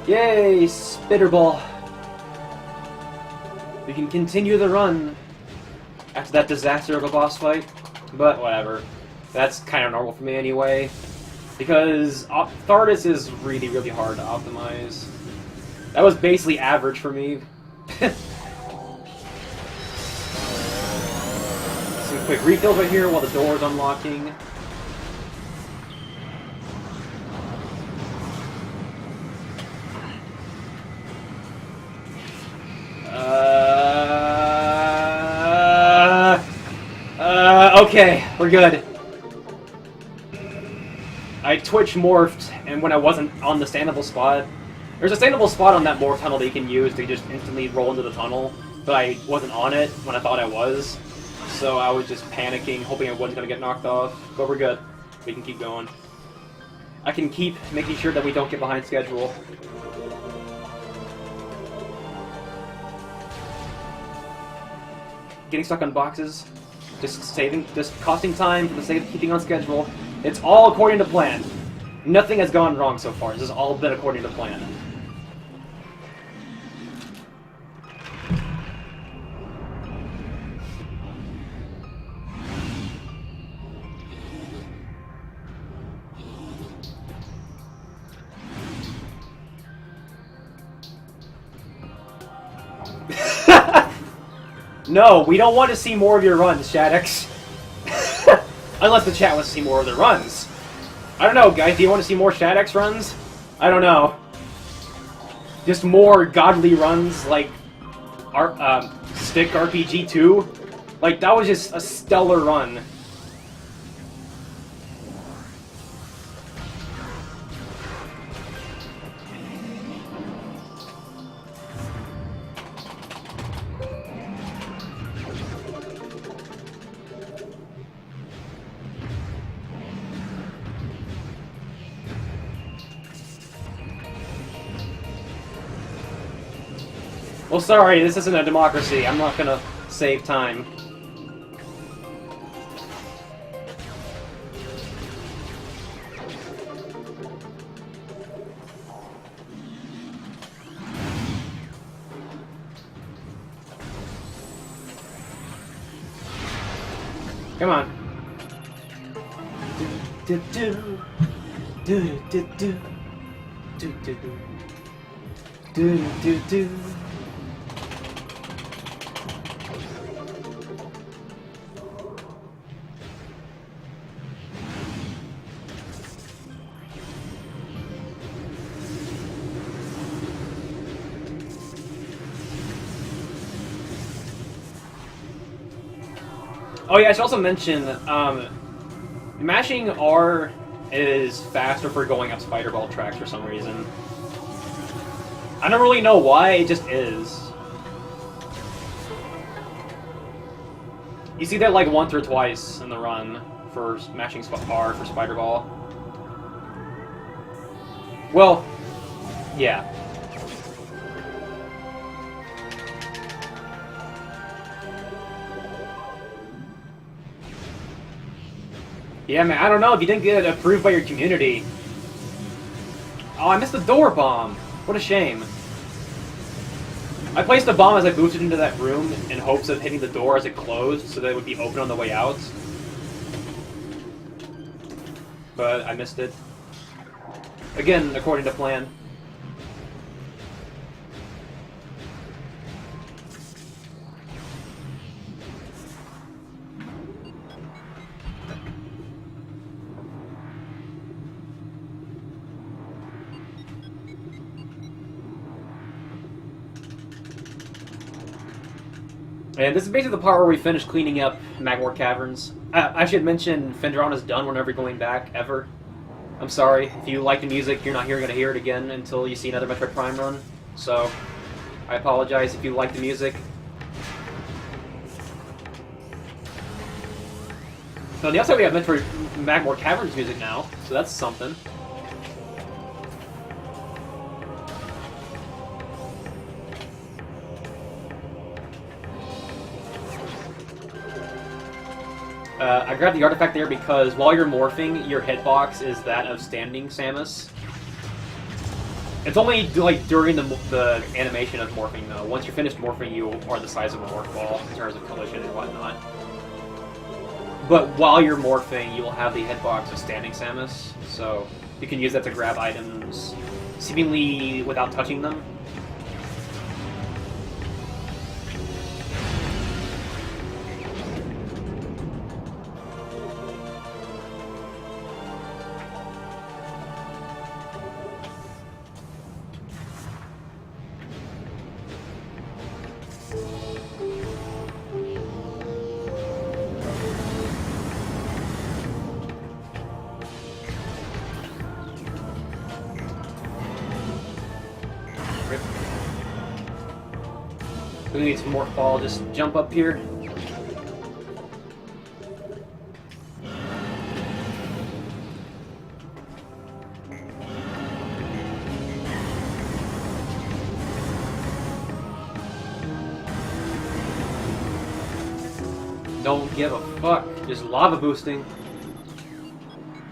[SPEAKER 1] Yay, Spitterball. We can continue the run after that disaster of a boss fight, but whatever. That's kind of normal for me anyway, because Thardus is really, really hard to optimize. That was basically average for me. Some quick refills right here while the door is unlocking. Okay, we're good. I Twitch morphed, and when I wasn't on the standable spot, there's a standable spot on that morph tunnel that you can use to just instantly roll into the tunnel, but I wasn't on it when I thought I was, so I was just panicking, hoping I wasn't going to get knocked off, but we're good. We can keep going. I can keep making sure that we don't get behind schedule. Getting stuck on boxes, just costing time for the sake of keeping on schedule. It's all according to plan. Nothing has gone wrong so far. This has all been according to plan. No, we don't want to see more of your runs, Shaddix. Unless the chat wants to see more of their runs. I don't know, guys. Do you want to see more Shaddix runs? I don't know. Just more godly runs like Stick RPG 2? Like, that was just a stellar run. Well, sorry, this isn't a democracy. I'm not gonna save time. Come on. Do do do do do do do do do do do. Oh yeah, I should also mention, mashing R is faster for going up spider ball tracks for some reason. I don't really know why, it just is. You see that like once or twice in the run for mashing R for spider ball. Well, yeah. Yeah, man, I don't know if you didn't get it approved by your community. Oh, I missed the door bomb. What a shame. I placed the bomb as I boosted into that room in hopes of hitting the door as it closed so that it would be open on the way out. But I missed it. Again, according to plan. And this is basically the part where we finish cleaning up Magmore Caverns. I should mention Fenderon is done. We're never going back, ever. I'm sorry. If you like the music, you're not going to hear it again until you see another Metroid Prime run. So, I apologize if you like the music. So on the outside we have Metroid Magmore Caverns music now, so that's something. I grabbed the artifact there because while you're morphing, your hitbox is that of standing Samus. It's only like during the animation of morphing though. Once you're finished morphing, you are the size of a morph ball in terms of collision and whatnot. But while you're morphing, you will have the hitbox of standing Samus, so you can use that to grab items seemingly without touching them. We need some more fall, just jump up here. Don't give a fuck. Just lava boosting.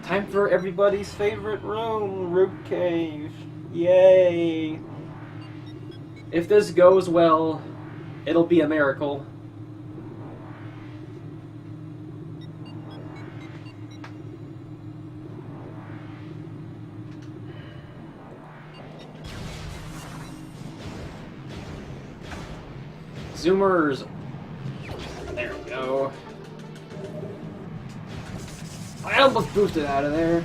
[SPEAKER 1] Time for everybody's favorite room, Root Cave. Yay! If this goes well, it'll be a miracle. Zoomers. There we go. I almost boosted out of there.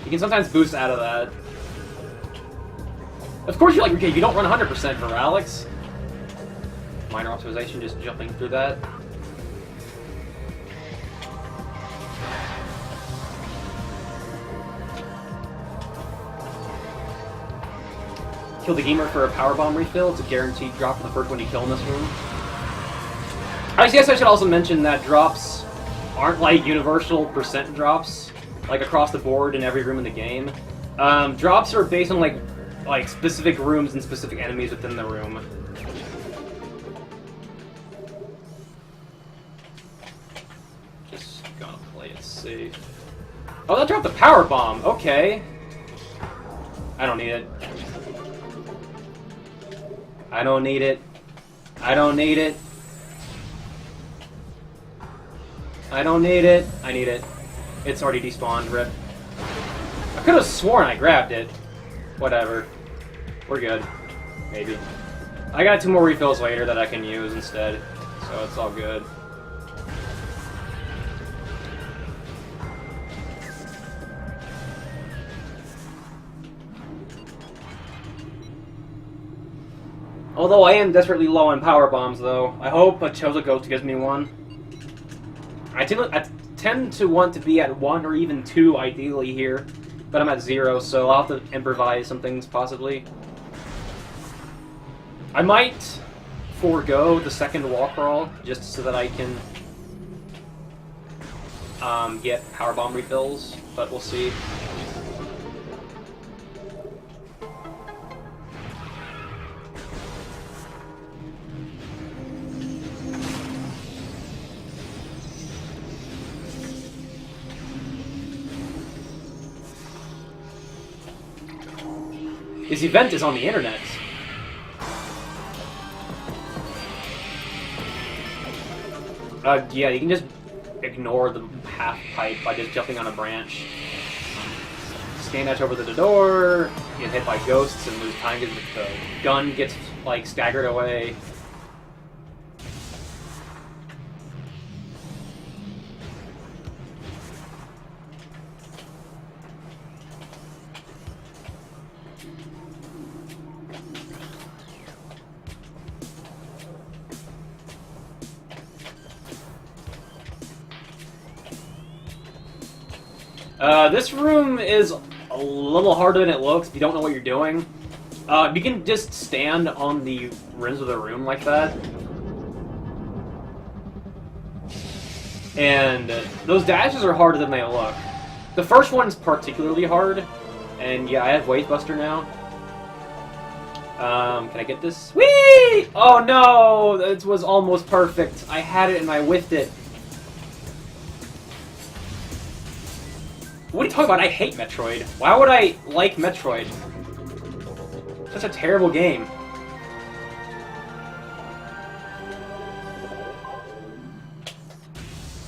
[SPEAKER 1] You can sometimes boost out of that. Of course, you're like, okay, you don't run 100% for Alex. Minor optimization, just jumping through that. Kill the gamer for a powerbomb refill. It's a guaranteed drop for the first one you kill in this room. I guess I should also mention that drops aren't like universal percent drops, like across the board in every room in the game. Drops are based on like specific rooms and specific enemies within the room. Just gonna play it safe. Oh, that dropped the power bomb. Okay. I don't need it. I don't need it. I don't need it. I don't need it. I need it. It's already despawned, rip. I could have sworn I grabbed it. Whatever. We're good. Maybe. I got 2 more refills later that I can use instead, so it's all good. Although I am desperately low on power bombs, though. I hope a Chozo Ghost gives me one. I tend to want to be at 1 or even 2, ideally, here. But I'm at 0, so I'll have to improvise some things, possibly. I might forego the second wall crawl, just so that I can get powerbomb refills, but we'll see. This event is on the internet. Yeah, you can just ignore the half pipe by just jumping on a branch. Stand out over the door, you get hit by ghosts and lose time because the gun gets, like, staggered away. This room is a little harder than it looks if you don't know what you're doing. You can just stand on the rims of the room like that. And those dashes are harder than they look. The first one's particularly hard, and yeah, I have Wave Buster now. Can I get this? Whee! Oh no! It was almost perfect. I had it and I whiffed it. What are you talking about? I hate Metroid. Why would I like Metroid? Such a terrible game.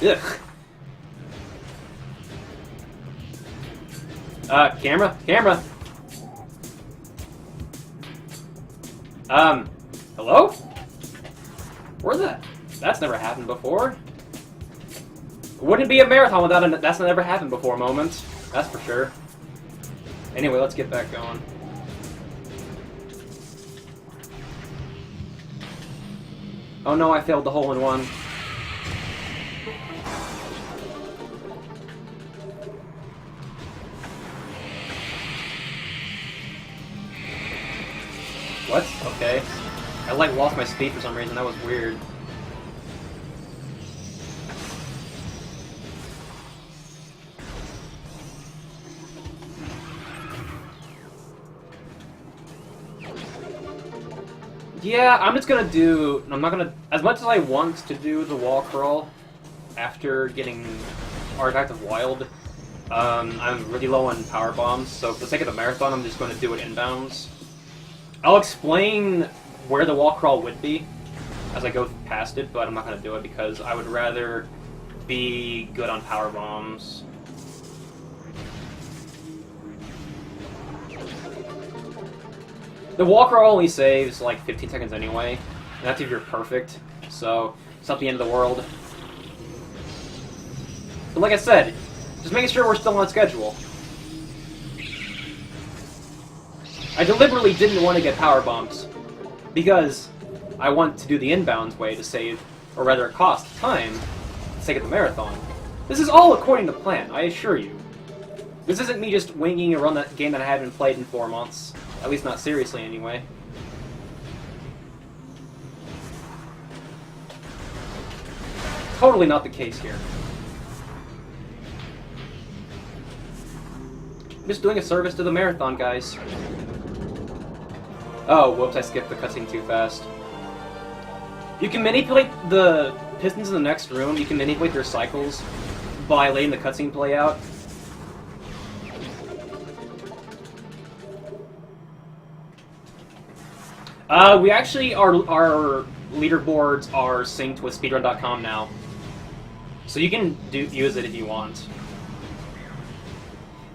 [SPEAKER 1] Ugh. Camera? Hello? Where's that? That's never happened before. Wouldn't be a marathon without a that's never happened before moment. That's for sure. Anyway, let's get back going. Oh no, I failed the hole-in-one. What? Okay. I like lost my speed for some reason. That was weird. Yeah, I'm just gonna do... I'm not gonna... As much as I want to do the wall crawl after getting Artifact of Wild, I'm really low on power bombs, so for the sake of the marathon, I'm just going to do it inbounds. I'll explain where the wall crawl would be as I go past it, but I'm not going to do it because I would rather be good on power bombs. The wall crawl only saves like 15 seconds anyway, and that's if you're perfect, so it's not the end of the world. But like I said, just making sure we're still on schedule. I deliberately didn't want to get power bombs because I want to do the inbounds way to save, or rather cost, time for the sake of the marathon. This is all according to plan, I assure you. This isn't me just winging a run that game that I haven't played in 4 months. At least not seriously, anyway. Totally not the case here. I'm just doing a service to the marathon, guys. Oh, whoops, I skipped the cutscene too fast. You can manipulate the pistons in the next room, you can manipulate their cycles by letting the cutscene play out. We actually, our leaderboards are synced with speedrun.com now. So you can use it if you want.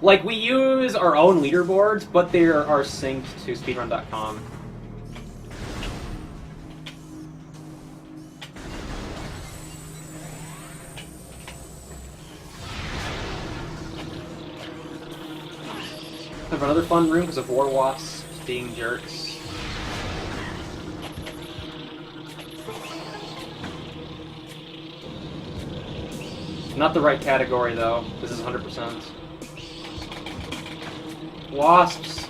[SPEAKER 1] Like, we use our own leaderboards, but they are synced to speedrun.com. I have another fun room because of war wasps being jerks. Not the right category, though. This is 100%. Wasps.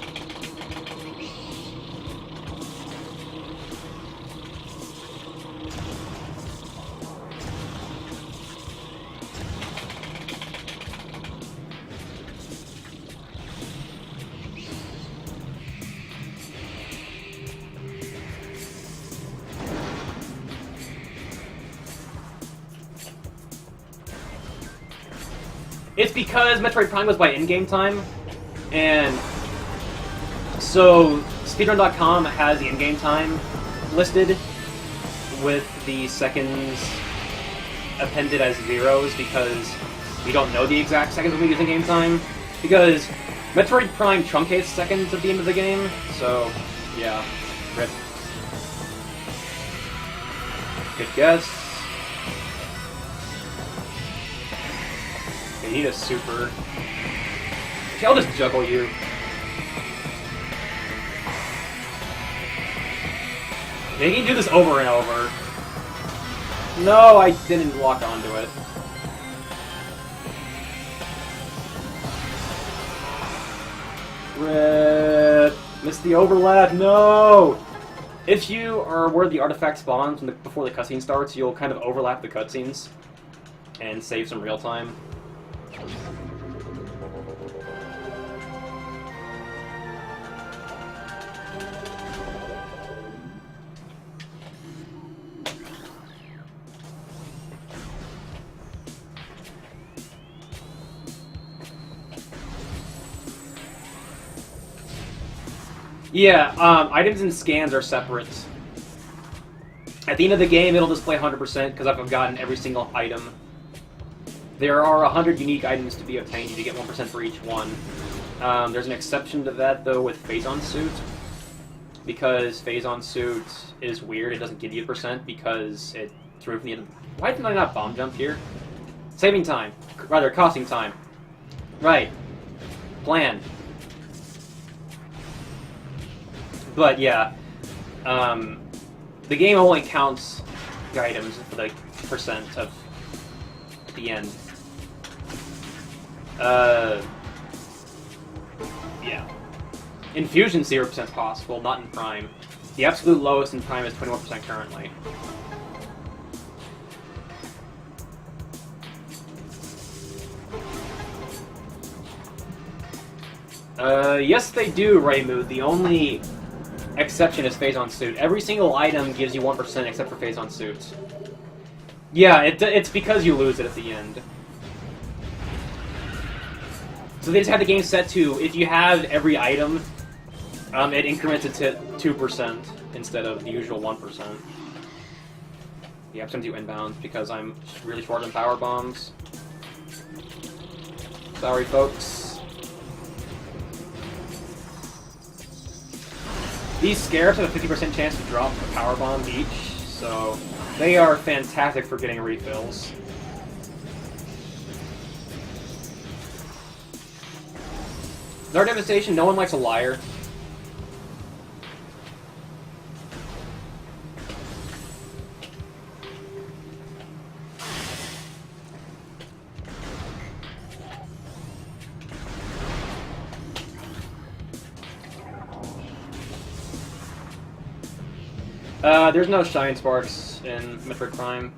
[SPEAKER 1] It's because Metroid Prime was by in-game time, and so speedrun.com has the in-game time listed with the seconds appended as zeros because we don't know the exact seconds when we use in-game time, because Metroid Prime truncates seconds at the end of the game, so yeah, rip. Good guess. I need a super. Okay, I'll just juggle you. Yeah, you can do this over and over. No, I didn't lock onto it. Rip. Missed the overlap. No! If you are where the artifact spawns before the cutscene starts, you'll kind of overlap the cutscenes and save some real time. Yeah, items and scans are separate. At the end of the game, it'll display 100% because I've gotten every single item. There are 100 unique items to be obtained. You get 1% for each one. There's an exception to that, though, with Phazon Suit. Because Phazon Suit is weird. It doesn't give you a percent because it threw from the end. Why did I not bomb jump here? Saving time. Rather, costing time. Right. Plan. But yeah, the game only counts the items for the percent of the end. Yeah. In Fusion, 0% possible, not in Prime. The absolute lowest in Prime is 21% currently. Yes they do, Raymu. The only exception is phase on suit. Every single item gives you 1% except for phase on suit. Yeah, it's because you lose it at the end. So they just have the game set to, if you have every item, it increments it to 2% instead of the usual 1%. Yeah, I'm going to do inbound because I'm really short on power bombs. Sorry, folks. These scarabs have a 50% chance to drop a power bomb each, so they are fantastic for getting refills. Dark Devastation, no one likes a liar. There's no Shine Sparks in Metroid Prime.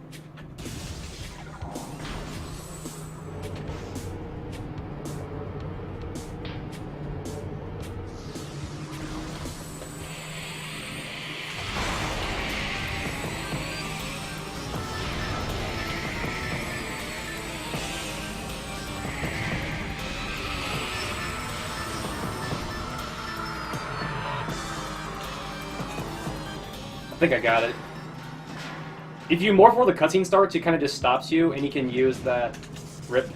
[SPEAKER 1] I think I got it. If you morph before the cutscene starts, it kind of just stops you, and you can use that rip.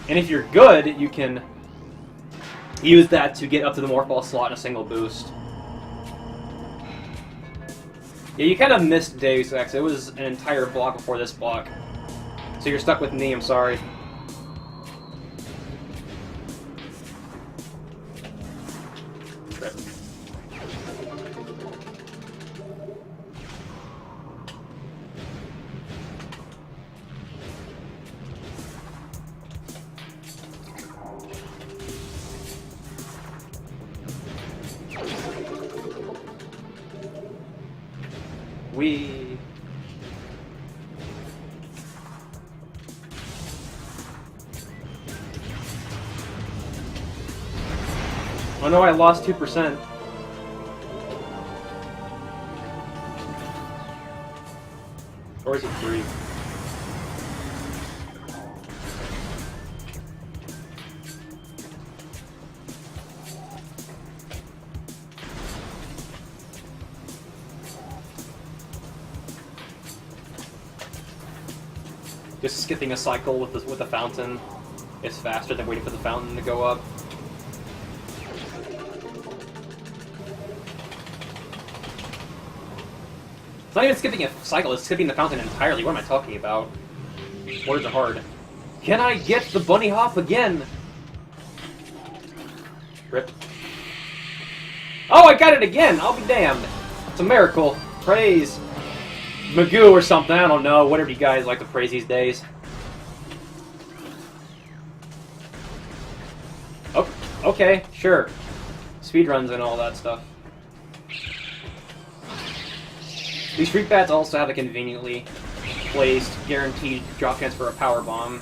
[SPEAKER 1] And if you're good, you can use that to get up to the morph ball slot in a single boost. Yeah, you kind of missed Deus Ex. It was an entire block before this block. So you're stuck with me, I'm sorry. Rip. Oh no, I lost 2%. Or is it 3? Just skipping a cycle with the fountain is faster than waiting for the fountain to go up. It's not even skipping a cycle, it's skipping the fountain entirely. What am I talking about? Words are hard. Can I get the bunny hop again? Rip. Oh, I got it again! I'll be damned. It's a miracle. Praise Magoo or something, I don't know. Whatever you guys like to praise these days. Oh, okay, sure. Speedruns and all that stuff. These Street Bats also have a conveniently placed, guaranteed drop chance for a power bomb.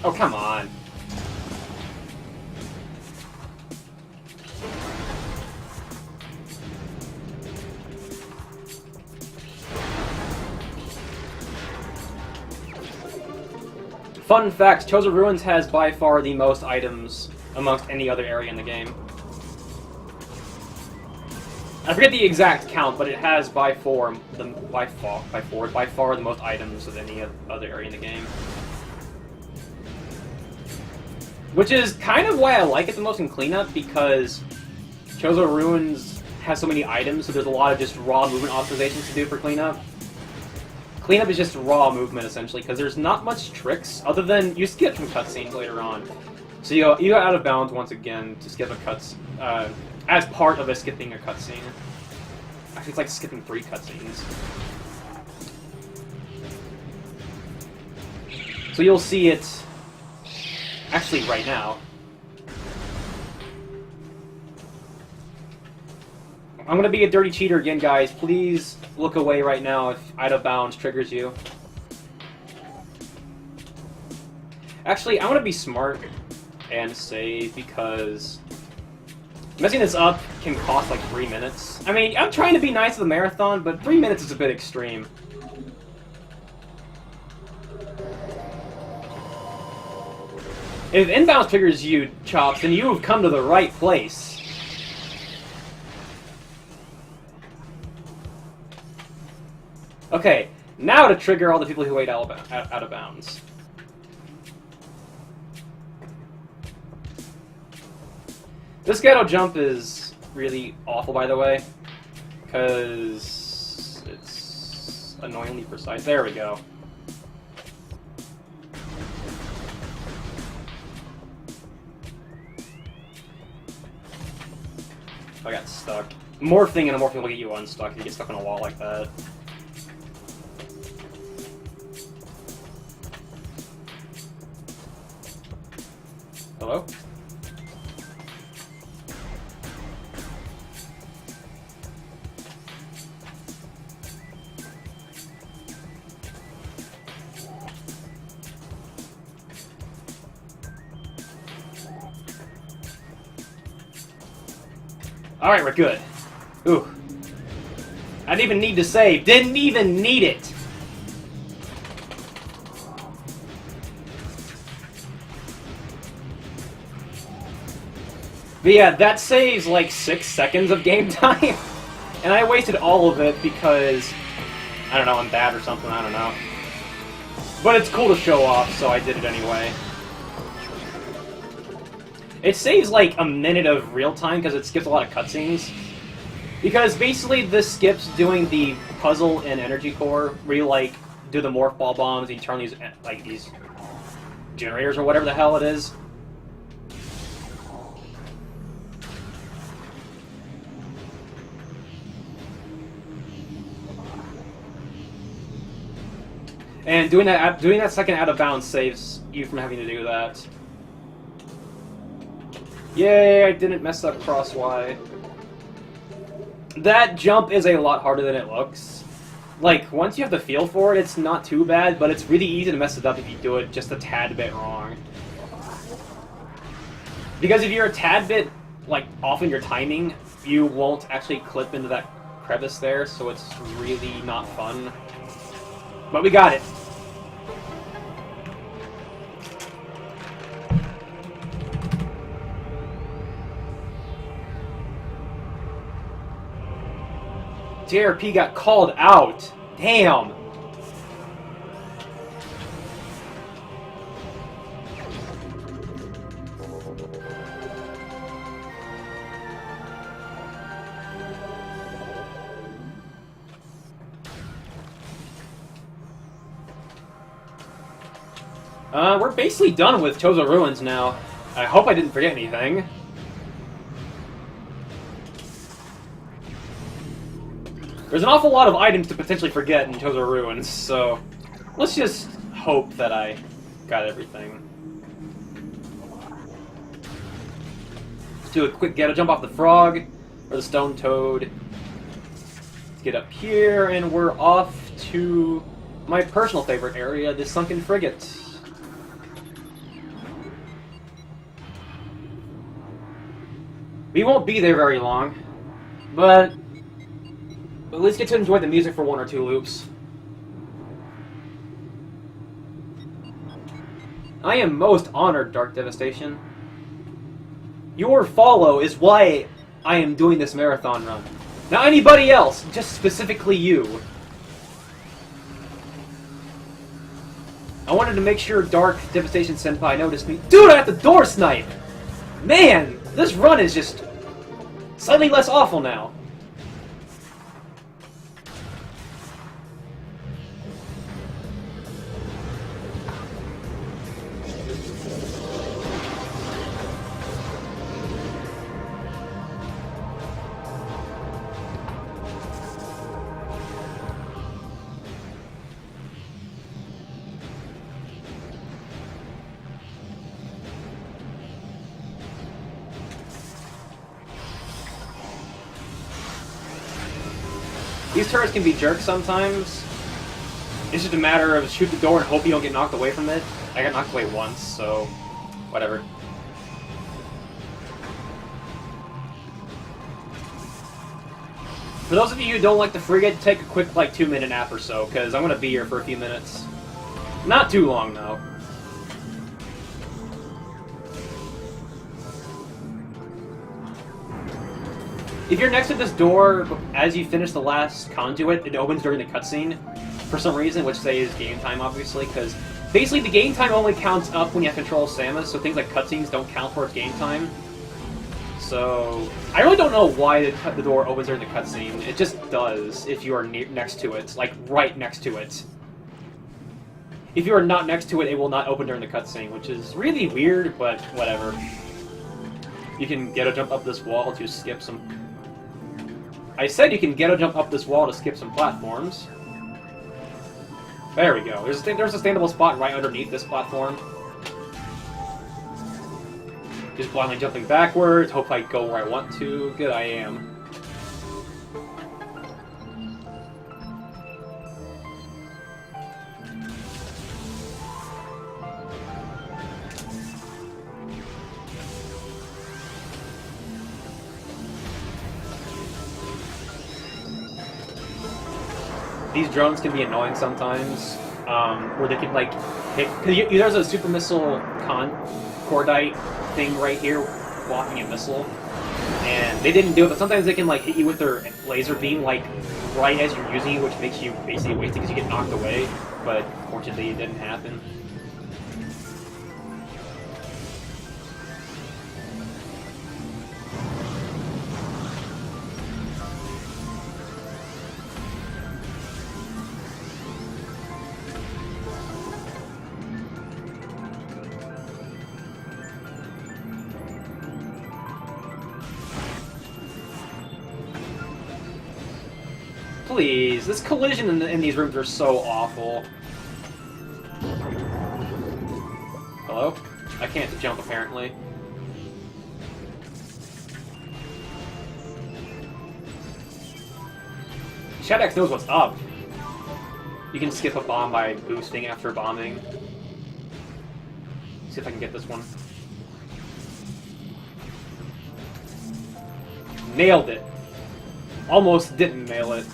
[SPEAKER 1] Oh, come on. Fun fact, Chozo Ruins has by far the most items amongst any other area in the game. I forget the exact count, but it has by far the most items of any other area in the game. Which is kind of why I like it the most in Cleanup, because Chozo Ruins has so many items, so there's a lot of just raw movement optimizations to do for Cleanup. Cleanup is just raw movement, essentially, because there's not much tricks, other than you skip some cutscenes later on. So you go out of bounds once again to skip a as part of skipping a cutscene. Actually, it's like skipping 3 cutscenes. So you'll see it actually right now. I'm gonna be a dirty cheater again, guys. Please look away right now if out of bounds triggers you. Actually, I'm gonna be smart and save because messing this up can cost like 3 minutes. I mean, I'm trying to be nice to the marathon, but 3 minutes is a bit extreme. If inbounds triggers you, Chops, then you have come to the right place. Okay, now to trigger all the people who ate out of bounds. This ghetto jump is really awful, by the way, because it's annoyingly precise. There we go. I got stuck. Morphing and a morphing will get you unstuck if you get stuck on a wall like that. Hello? Alright, we're good. Ooh. I didn't even need to save. Didn't even need it! But yeah, that saves like 6 seconds of game time. And I wasted all of it because, I don't know, I'm bad or something, I don't know. But it's cool to show off, so I did it anyway. It saves like a minute of real time because it skips a lot of cutscenes. Because basically this skips doing the puzzle in Energy Core, where you like do the morph ball bombs and you turn these like these generators or whatever the hell it is. And doing that second out of bounds saves you from having to do that. Yay, I didn't mess up cross Y. That jump is a lot harder than it looks. Like, once you have the feel for it, it's not too bad, but it's really easy to mess it up if you do it just a tad bit wrong. Because if you're a tad bit, like, off in your timing, you won't actually clip into that crevice there, so it's really not fun. But we got it. JRP got called out. Damn. We're basically done with Chozo Ruins now. I hope I didn't forget anything. There's an awful lot of items to potentially forget in Chozo Ruins, so let's just hope that I got everything. Let's do a quick ghetto jump off the frog, or the stone toad. Let's get up here, and we're off to my personal favorite area, the Sunken Frigate. We won't be there very long, but at least get to enjoy the music for 1 or 2 loops. I am most honored, Dark Devastation. Your follow is why I am doing this marathon run. Not anybody else, just specifically you. I wanted to make sure Dark Devastation Senpai noticed me. Dude, I got the door snipe! Man, this run is just slightly less awful now. These turrets can be jerks sometimes. It's just a matter of shoot the door and hope you don't get knocked away from it. I got knocked away once, so whatever. For those of you who don't like the frigate, take a quick, like, 2-minute nap or so, because I'm going to be here for a few minutes. Not too long, though. If you're next to this door, as you finish the last conduit, it opens during the cutscene, for some reason, which saves game time, obviously, because basically the game time only counts up when you have control of Samus, so things like cutscenes don't count towards game time. So, I really don't know why the door opens during the cutscene. It just does if you are next to it, like right next to it. If you are not next to it, it will not open during the cutscene, which is really weird, but whatever. You can get a jump up this wall to skip some... I said you can get a jump up this wall to skip some platforms. There we go. There's a standable spot right underneath this platform. Just blindly jumping backwards, hope I go where I want to. Good, I am. These drones can be annoying sometimes, where they can, like, hit... Cause there's a super missile cordite thing right here blocking a missile, and they didn't do it, but sometimes they can, like, hit you with their laser beam, like, right as you're using it, which makes you basically wasted because you get knocked away, but fortunately it didn't happen. Please, this collision in these rooms are so awful. Hello? I can't jump, apparently. Shadex knows what's up. You can skip a bomb by boosting after bombing. See if I can get this one. Nailed it. Almost didn't nail it.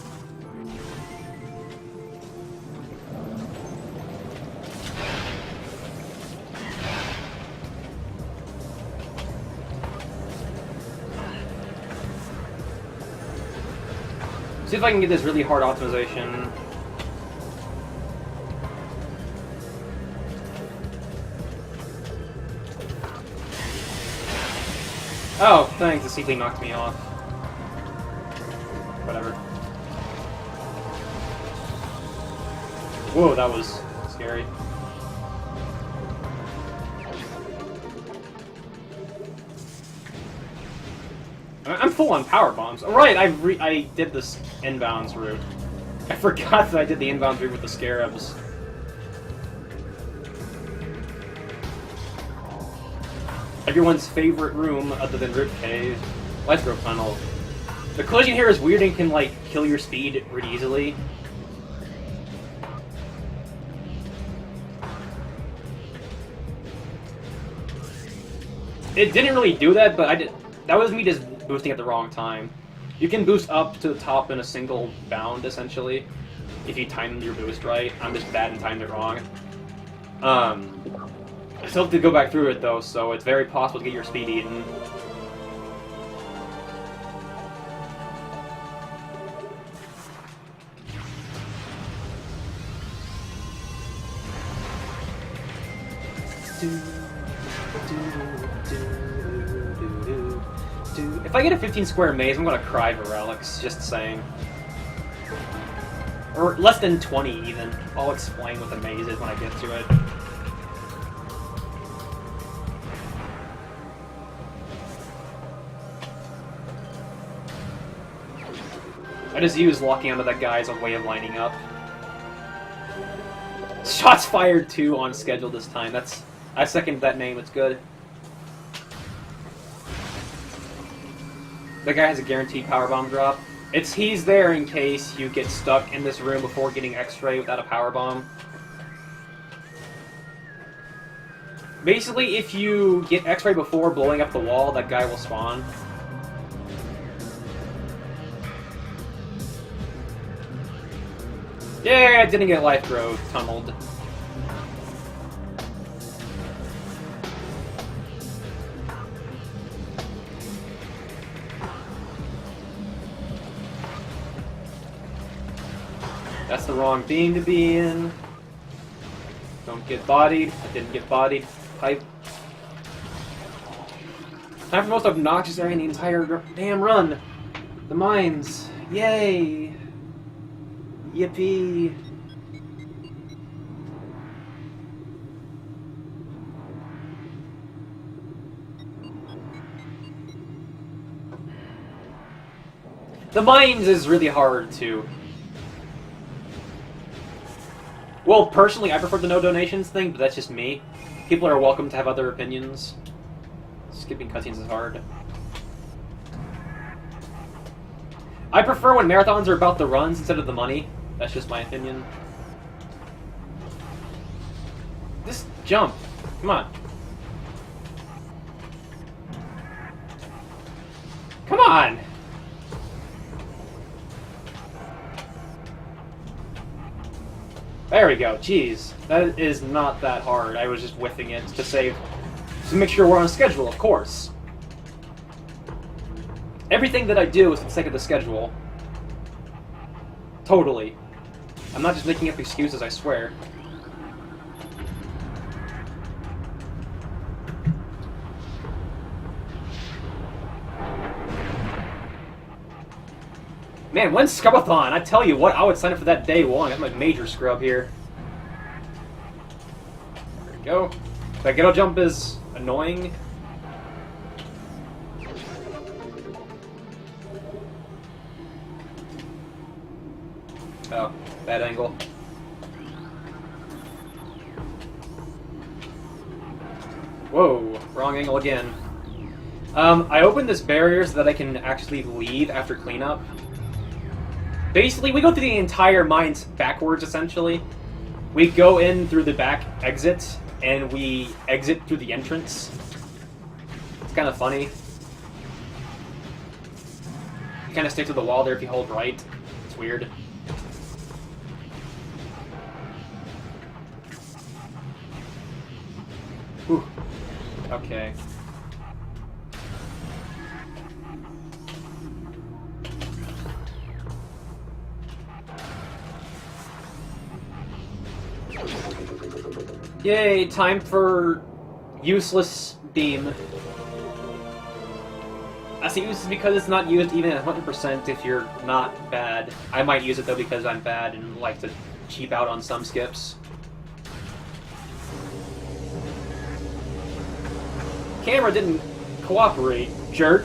[SPEAKER 1] See if I can get this really hard optimization. Oh, thanks, the seedling knocked me off. Whatever. Whoa, that was scary. I'm full on power bombs. Oh, right, I did this inbounds route. I forgot that I did the inbounds route with the scarabs. Everyone's favorite room other than Rip Cave. Let's go tunnel. The collision here is weird and can, like, kill your speed pretty easily. It didn't really do that, but that was me just boosting at the wrong time. You can boost up to the top in a single bound, essentially, if you time your boost right. I'm just bad and timed it wrong. I still have to go back through it, though, so it's very possible to get your speed eaten. If I get a 15 square maze, I'm gonna cry for relics, just saying. Or less than 20, even. I'll explain what the maze is when I get to it. I just used locking onto that guy as a way of lining up. Shots fired 2 on schedule this time. I second that name, it's good. That guy has a guaranteed power bomb drop, He's there in case you get stuck in this room before getting X-ray without a power bomb. Basically, if you get X-ray before blowing up the wall, that guy will spawn. Yeah, I didn't get life growth tunneled. That's the wrong beam to be in. Don't get bodied. I didn't get bodied. Pipe. Time for the most obnoxious area in the entire damn run. The mines. Yay. Yippee. The mines is really hard too. Well, personally, I prefer the no donations thing, but that's just me. People are welcome to have other opinions. Skipping cutscenes is hard. I prefer when marathons are about the runs instead of the money. That's just my opinion. Just jump. Come on. Come on! There we go. Jeez. That is not that hard. I was just whiffing it to save. To make sure we're on schedule, of course. Everything that I do is for the sake of the schedule. Totally. I'm not just making up excuses, I swear. Man, when's Scrubathon? I tell you what, I would sign up for that day one. That's my major scrub here. There we go. That ghetto jump is annoying. Oh, bad angle. Whoa, wrong angle again. I opened this barrier so that I can actually leave after cleanup. Basically, we go through the entire mines backwards, essentially. We go in through the back exit, and we exit through the entrance. It's kind of funny. You kind of stick to the wall there if you hold right. It's weird. Whew. Okay. Yay, time for useless beam. I say useless because it's not used even at 100% if you're not bad. I might use it though because I'm bad and like to cheap out on some skips. Camera didn't cooperate, jerk.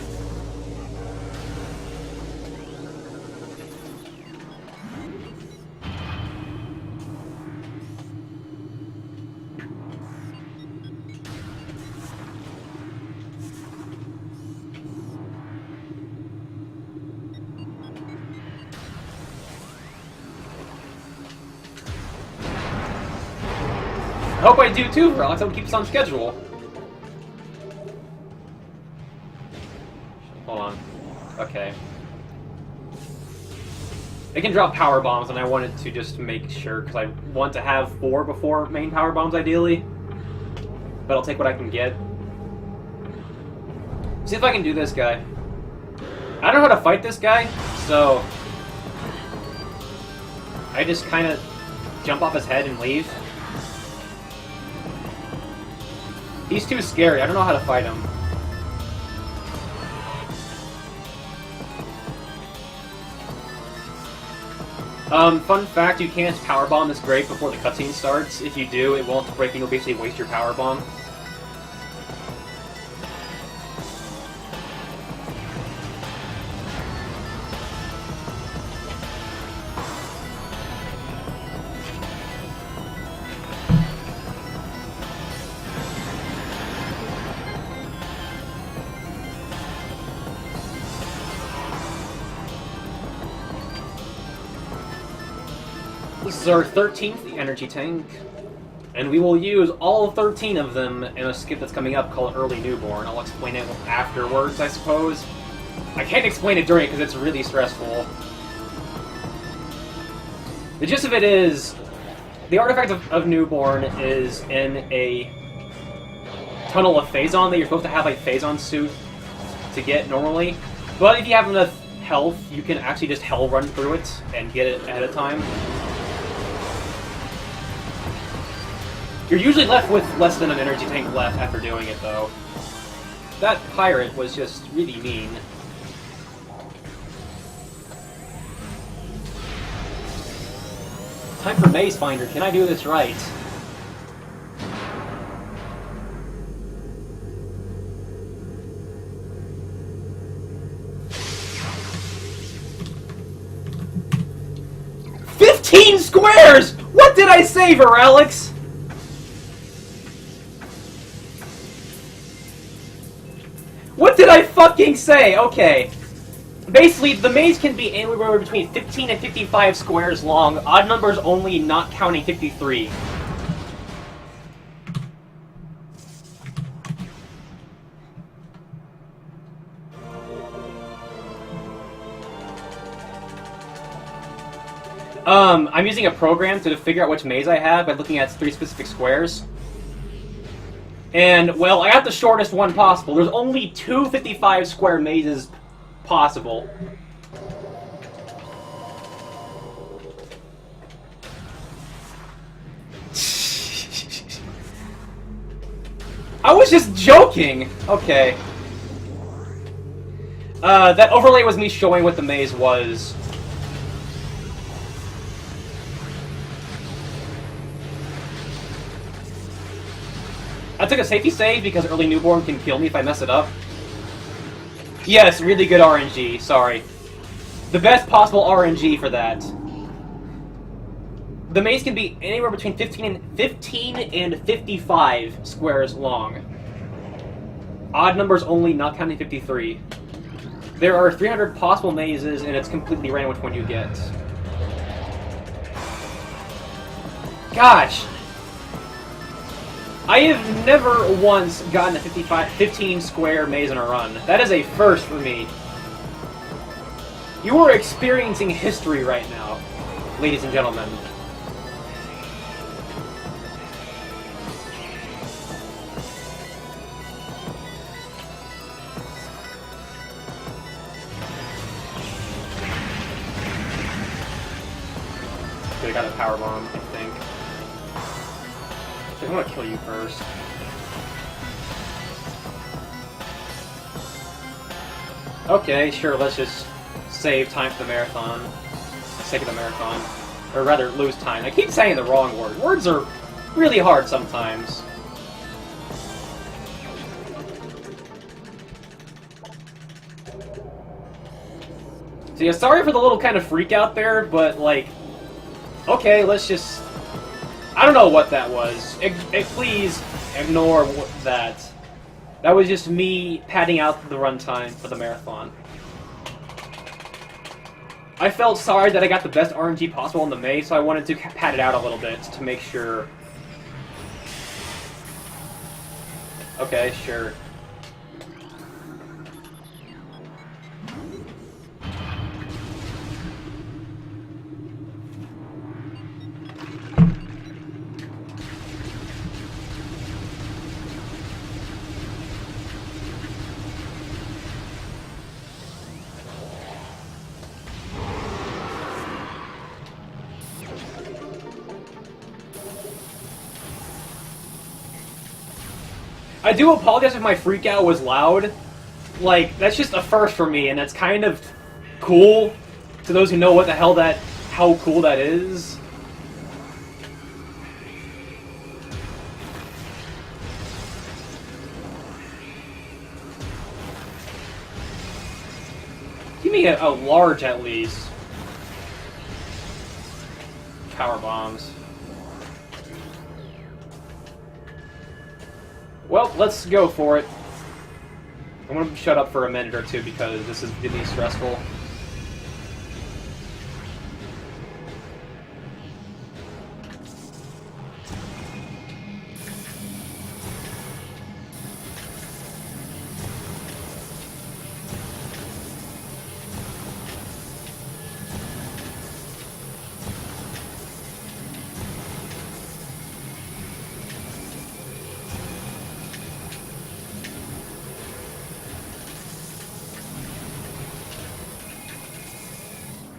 [SPEAKER 1] I hope I do too, for Alex. I would keep us on schedule. Hold on. Okay. I can drop power bombs, and I wanted to just make sure, because I want to have 4 before main power bombs, ideally. But I'll take what I can get. See if I can do this guy. I don't know how to fight this guy, so I just kind of jump off his head and leave. He's too scary. I don't know how to fight him. Fun fact, you can't powerbomb this grate before the cutscene starts. If you do, it won't break and you'll basically waste your powerbomb. This is our 13th energy tank, and we will use all 13 of them in a skip that's coming up called Early Newborn. I'll explain it afterwards, I suppose. I can't explain it during it because it's really stressful. The gist of it is, the artifact of Newborn is in a tunnel of Phazon that you're supposed to have a Phazon suit to get normally. But if you have enough health, you can actually just hell run through it and get it ahead of time. You're usually left with less than an energy tank left after doing it, though. That pirate was just really mean. Time for Maze Finder. Can I do this right? Squares! What did I say, Alex? What did I fucking say? Okay. Basically, the maze can be anywhere between 15 and 55 squares long, odd numbers only, not counting 53. I'm using a program to figure out which maze I have by looking at 3 specific squares. And, well, I got the shortest one possible. There's only 2 55-square mazes possible. I was just joking! Okay. That overlay was me showing what the maze was. I took a safety save because Early Newborn can kill me if I mess it up. Yes, really good RNG, sorry. The best possible RNG for that. The maze can be anywhere between 15 and 55 squares long. Odd numbers only, not counting 53. There are 300 possible mazes, and it's completely random which one you get. Gosh! I have never once gotten a 15-square maze in a run. That is a first for me. You are experiencing history right now, ladies and gentlemen. Okay, I got a power bomb, I think. I'm gonna kill you first. Okay, sure, let's just save time for the marathon. For the sake of the marathon. Or rather, lose time. I keep saying the wrong word. Words are really hard sometimes. So yeah, sorry for the little kind of freak out there, but like... Okay, let's just... I don't know what that was. Please ignore that. That was just me padding out the runtime for the marathon. I felt sorry that I got the best RNG possible in the maze, so I wanted to pad it out a little bit to make sure. Okay, sure. I do apologize if my freakout was loud. Like, that's just a first for me, and that's kind of cool to those who know what the hell how cool that is. Give me a large at least. Power bombs. Well, let's go for it. I'm gonna shut up for a minute or two because this is getting stressful.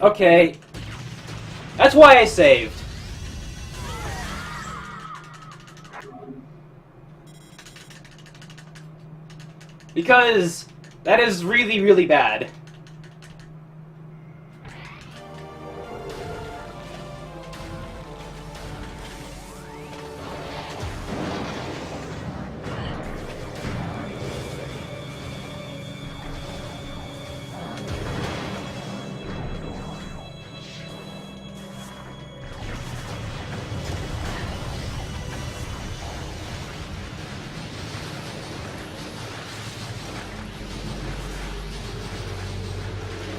[SPEAKER 1] Okay. That's why I saved. Because that is really, really bad.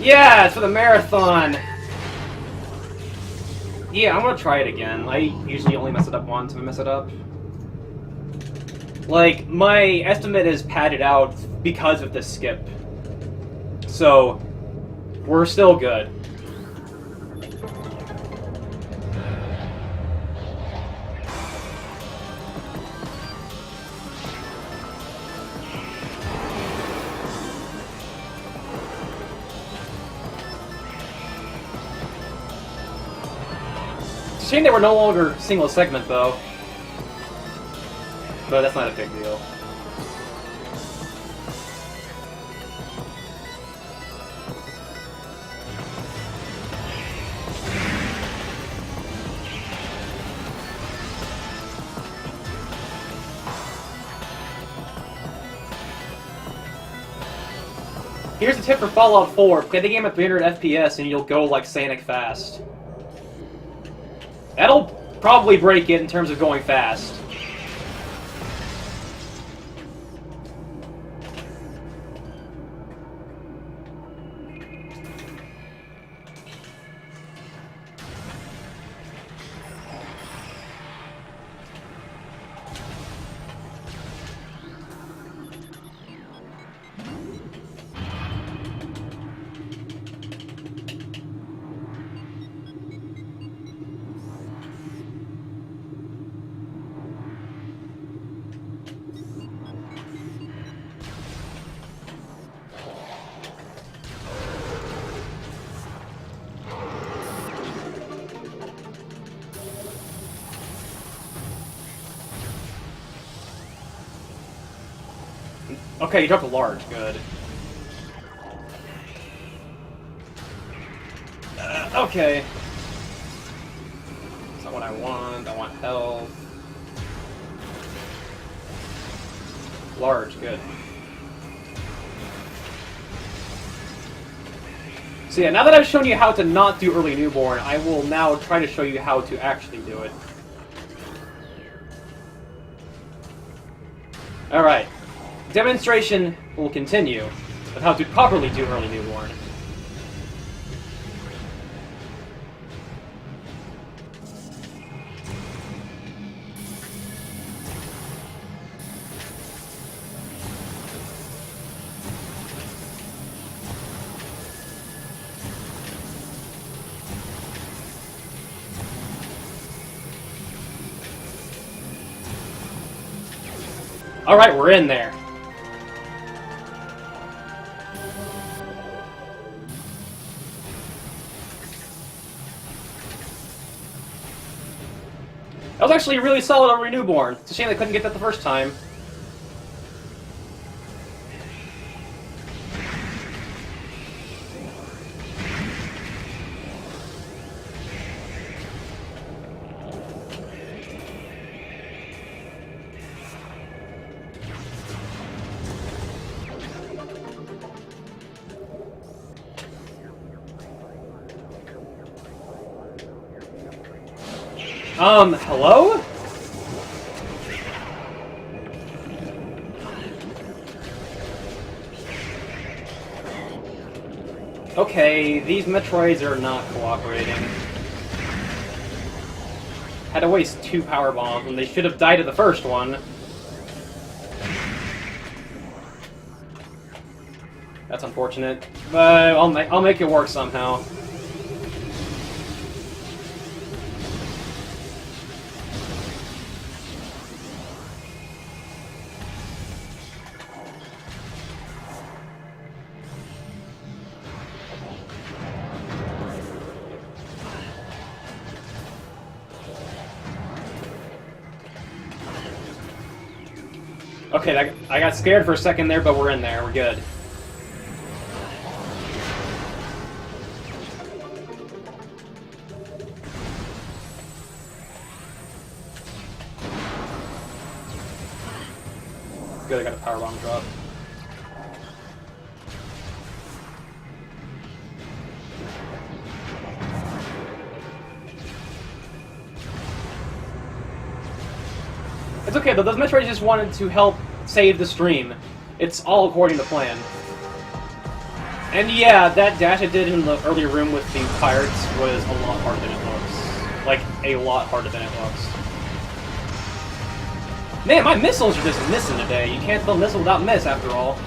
[SPEAKER 1] Yeah, it's for the marathon! Yeah, I'm gonna try it again. I usually only mess it up once if I mess it up. Like, my estimate is padded out because of this skip. So, we're still good. It's a shame they were no longer single segment, though. But that's not a big deal. Here's a tip for Fallout 4. Play the game at 300 FPS and you'll go like Sonic fast. That'll probably break it in terms of going fast. Okay, you dropped a large. Good. Okay. That's not what I want. I want health. Large. Good. So yeah, now that I've shown you how to not do early newborn, I will now try to show you how to actually do it. Alright. Demonstration will continue of how to properly do early newborn. Alright, we're in there. That was actually a really solid early newborn. It's a shame they couldn't get that the first time. Hello? Okay, these Metroids are not cooperating. Had to waste 2 power bombs when they should have died at the first one. That's unfortunate, but I'll make it work somehow. Okay, I got scared for a second there, but we're in there. We're good. Good, I got a power bomb drop. It's okay, though. Those Metroids just wanted to help save the stream. It's all according to plan. And yeah, that dash I did in the earlier room with the pirates was a lot harder than it looks. Like, a lot harder than it looks. Man, my missiles are just missing today. You can't spell missile without miss, after all.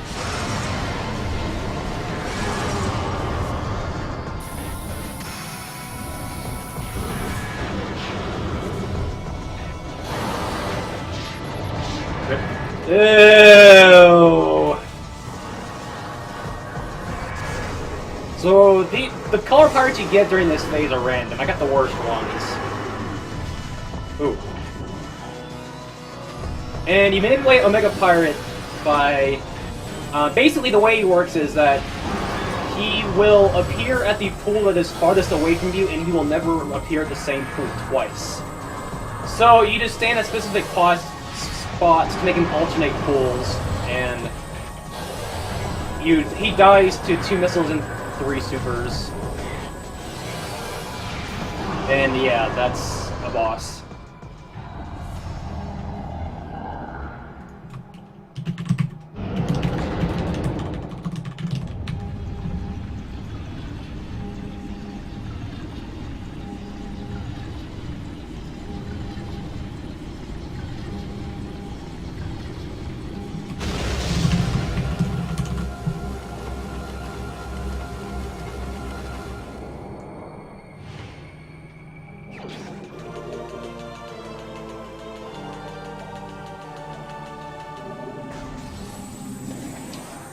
[SPEAKER 1] Ew. So the color pirates you get during this phase are random. I got the worst ones. Ooh. And you manipulate Omega Pirate by basically the way he works is that he will appear at the pool that is farthest away from you, and he will never appear at the same pool twice. So you just stand at specific spots to make him alternate pools, and he dies to 2 missiles and 3 supers. And yeah, that's a boss.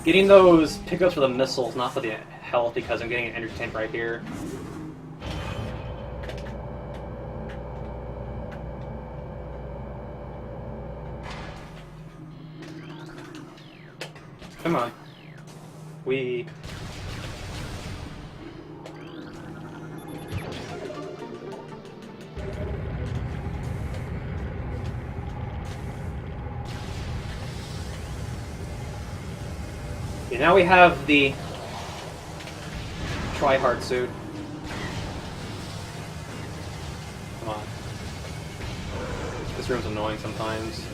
[SPEAKER 1] Getting those pickups for the missiles, not for the health, because I'm getting an energy tank right here. Come on. We... Okay, now we have the try-hard suit. Come on. This room's annoying sometimes.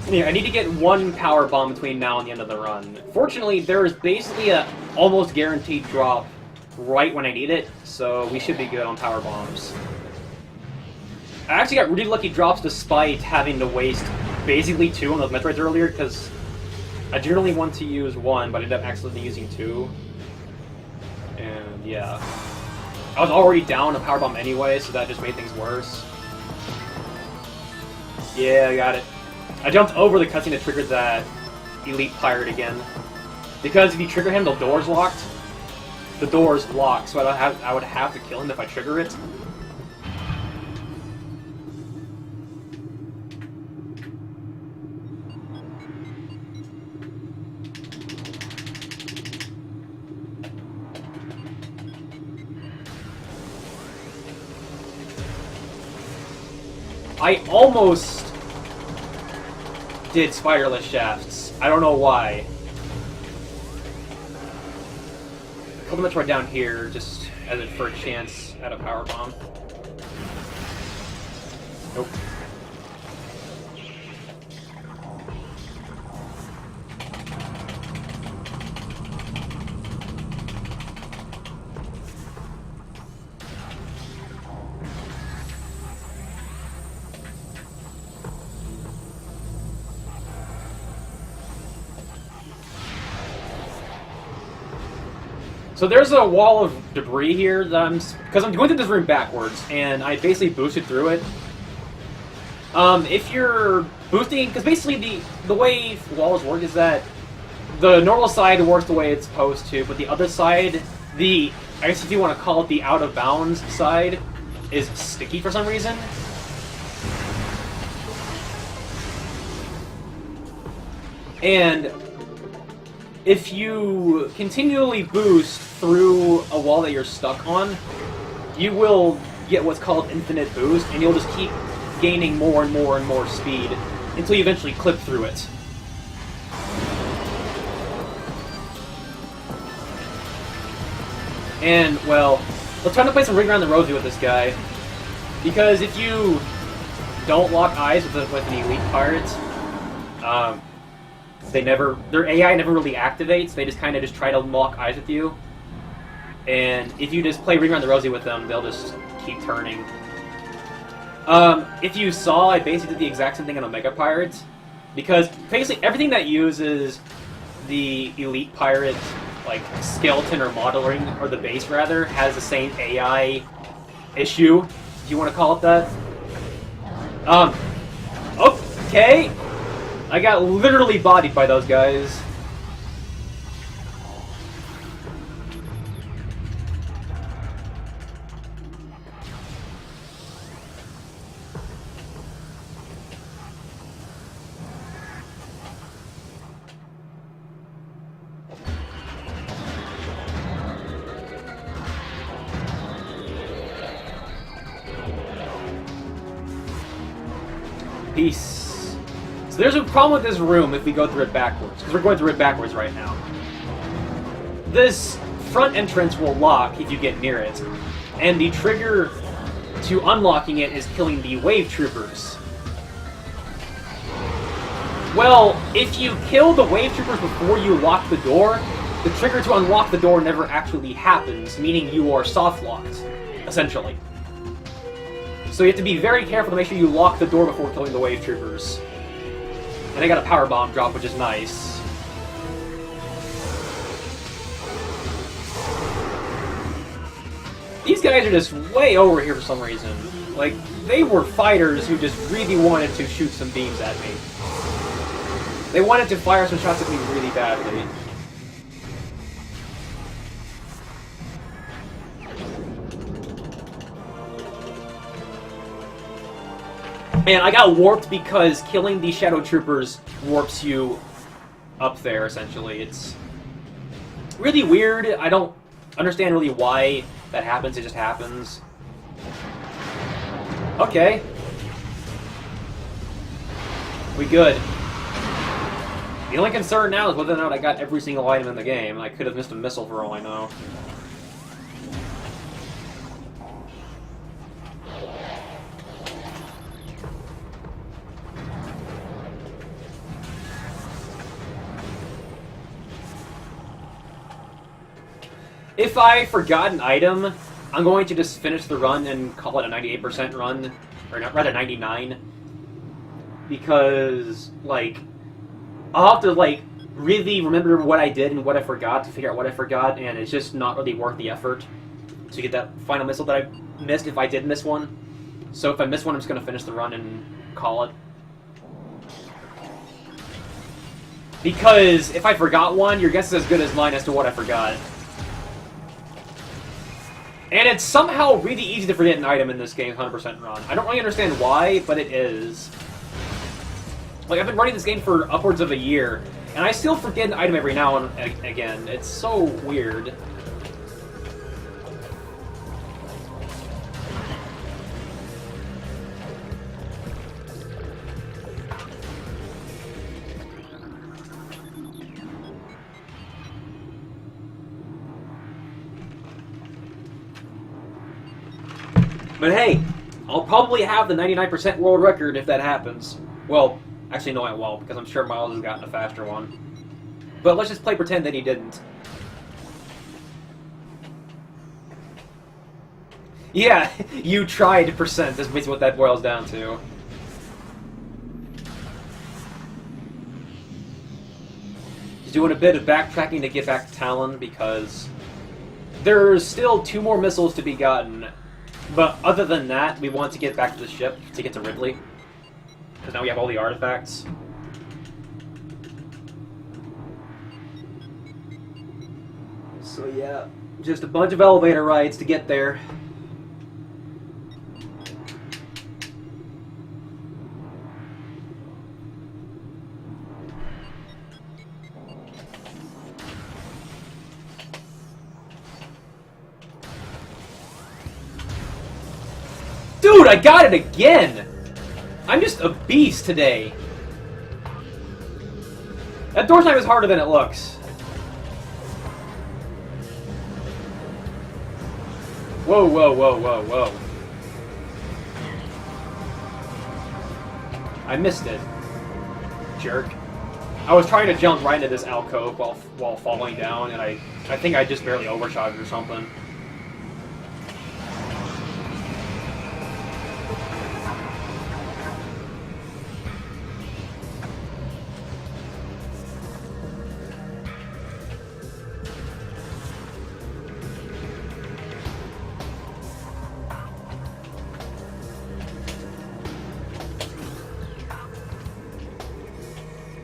[SPEAKER 1] Yeah, I need to get 1 power bomb between now and the end of the run. Fortunately, there is basically a almost guaranteed drop right when I need it, so we should be good on power bombs. I actually got really lucky drops despite having to waste basically 2 on those Metroids earlier, because I generally want to use 1, but I ended up accidentally using 2. And yeah. I was already down a powerbomb anyway, so that just made things worse. Yeah, I got it. I jumped over the cutscene that triggered that elite pirate again. Because if you trigger him, the door's locked. The door's locked, so I would have to kill him if I trigger it. I almost did spiderless shafts. I don't know why. I'll put the Metroid down here just for a chance at a power bomb. Nope. So there's a wall of debris here that because I'm going through this room backwards, and I basically boosted through it. If you're boosting, because basically the way walls work is that the normal side works the way it's supposed to, but the other side, the I guess if you want to call it the out-of-bounds side, is sticky for some reason. And if you continually boost through a wall that you're stuck on, you will get what's called infinite boost, and you'll just keep gaining more and more and more speed until you eventually clip through it. And, well, let's try to play some Ring Around the Rosie with this guy. Because if you don't lock eyes with an elite pirate, their AI never really activates. They just kind of try to lock eyes with you. And if you just play Ring Around the Rosie with them, they'll just keep turning. If you saw, I basically did the exact same thing on Omega Pirates. Because basically everything that uses the elite pirate, like, skeleton or modeling, or the base rather, has the same AI issue, if you want to call it that. Okay! I got literally bodied by those guys. Peace. So there's a problem with this room if we go through it backwards, because we're going through it backwards right now. This front entrance will lock if you get near it, and the trigger to unlocking it is killing the wave troopers. Well, if you kill the wave troopers before you lock the door, the trigger to unlock the door never actually happens, meaning you are soft-locked, essentially. So you have to be very careful to make sure you lock the door before killing the wave troopers. And I got a power bomb drop, which is nice. These guys are just way over here for some reason. Like, they were fighters who just really wanted to shoot some beams at me. They wanted to fire some shots at me really badly. And I got warped because killing these Shadow Troopers warps you up there, essentially. It's really weird. I don't understand really why that happens. It just happens. Okay. We good. The only concern now is whether or not I got every single item in the game. I could have missed a missile for all I know. If I forgot an item, I'm going to just finish the run and call it a 98% run, or rather 99, because, like, I'll have to, like, really remember what I did and what I forgot to figure out what I forgot, and it's just not really worth the effort to get that final missile that I missed if I did miss one. So if I miss one, I'm just going to finish the run and call it. Because if I forgot one, your guess is as good as mine as to what I forgot. And it's somehow really easy to forget an item in this game, 100% run. I don't really understand why, but it is. Like, I've been running this game for upwards of a year, and I still forget an item every now and again. It's so weird. But hey, I'll probably have the 99% world record if that happens. Well, actually no I won't, because I'm sure Miles has gotten a faster one. But let's just pretend that he didn't. Yeah, you tried percent, that's basically what that boils down to. Just doing a bit of backtracking to get back to Talon, because there's still 2 more missiles to be gotten. But other than that, we want to get back to the ship to get to Ridley. Because now we have all the artifacts. So yeah. Just a bunch of elevator rides to get there. Dude, I got it again! I'm just a beast today. That door time is harder than it looks. Whoa, whoa, whoa, whoa, whoa. I missed it. Jerk. I was trying to jump right into this alcove while falling down, and I think I just barely overshot it or something.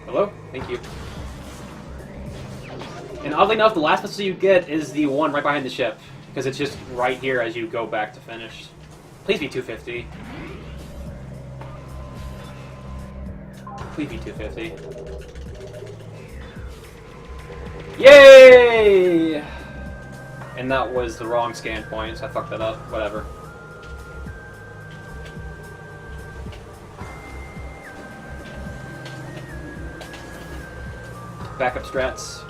[SPEAKER 1] Hello? Thank you. And oddly enough, the last pistol you get is the one right behind the ship, because it's just right here as you go back to finish. Please be 250. Please be 250. Yay! And that was the wrong scan point, so I fucked that up. Whatever. Backup strats.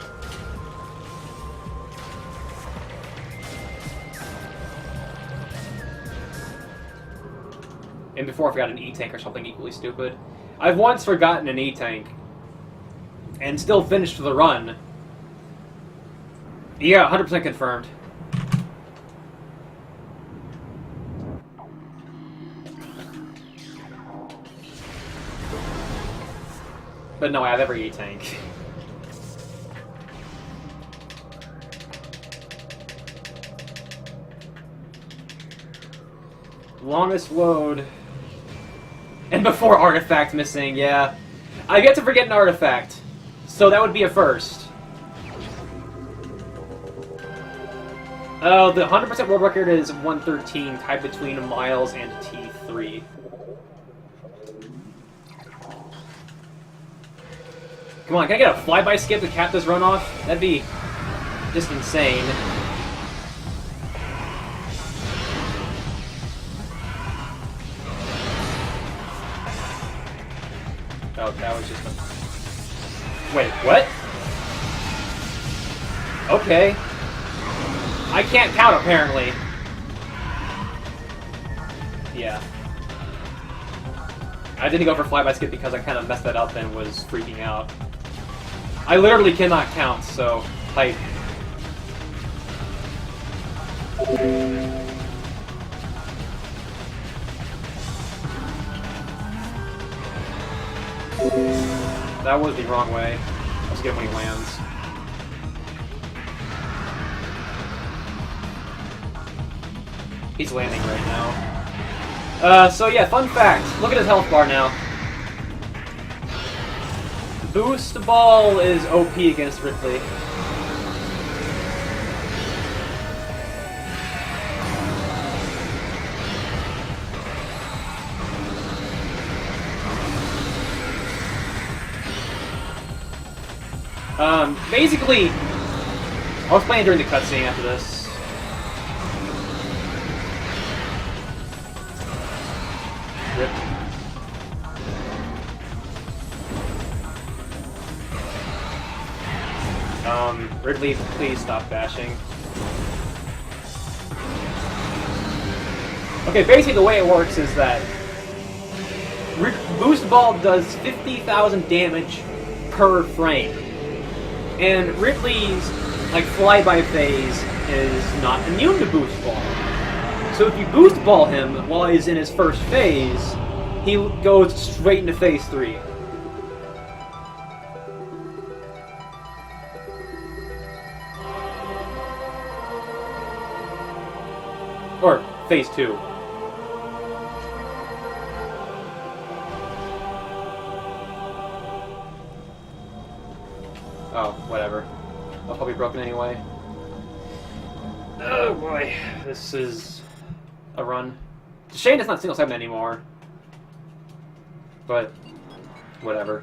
[SPEAKER 1] And before I forgot an E-tank or something equally stupid. I've once forgotten an E-tank and still finished the run. Yeah, 100% confirmed. But no, I have every E-tank. Longest load. And before artifact missing, yeah. I get to forget an artifact, so that would be a first. Oh, the 100% world record is 113, tied between Miles and T3. Come on, can I get a flyby skip to cap this run off? That'd be just insane. Oh, that was just a... Wait, what? Okay. I can't count, apparently. Yeah. I didn't go for flyby skip because I kind of messed that up and was freaking out. I literally cannot count, so... Hype. That was the wrong way. Let's get him when he lands. He's landing right now. So yeah, fun fact. Look at his health bar now. Boost Ball is OP against Ridley. Basically, I was playing during the cutscene after this. Rip. Ridley, please stop bashing. Okay, basically the way it works is that Boost Ball does 50,000 damage per frame. And Ridley's, like, flyby phase is not immune to Boost Ball. So if you Boost Ball him while he's in his first phase, he goes straight into phase 3. Or phase 2. Oh, whatever. I'll probably be broken anyway. Oh boy, this is a run. It's a shame it's not single segment anymore. But, whatever.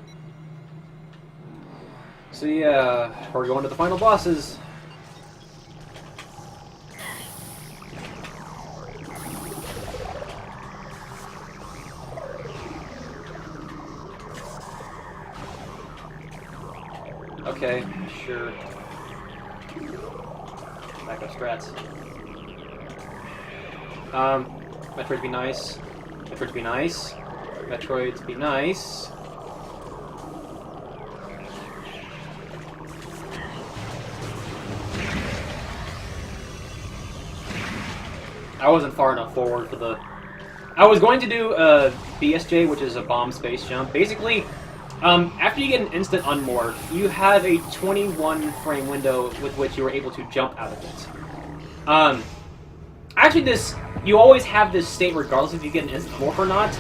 [SPEAKER 1] So yeah, we're going to the final bosses. Okay, sure. Backup strats. Metroid be nice. Metroid be nice. Metroid be nice. I wasn't far enough forward for the... I was going to do a BSJ, which is a bomb space jump. Basically, after you get an instant unmorph, you have a 21 frame window with which you are able to jump out of it. Actually, you always have this state regardless if you get an instant unmorph or not.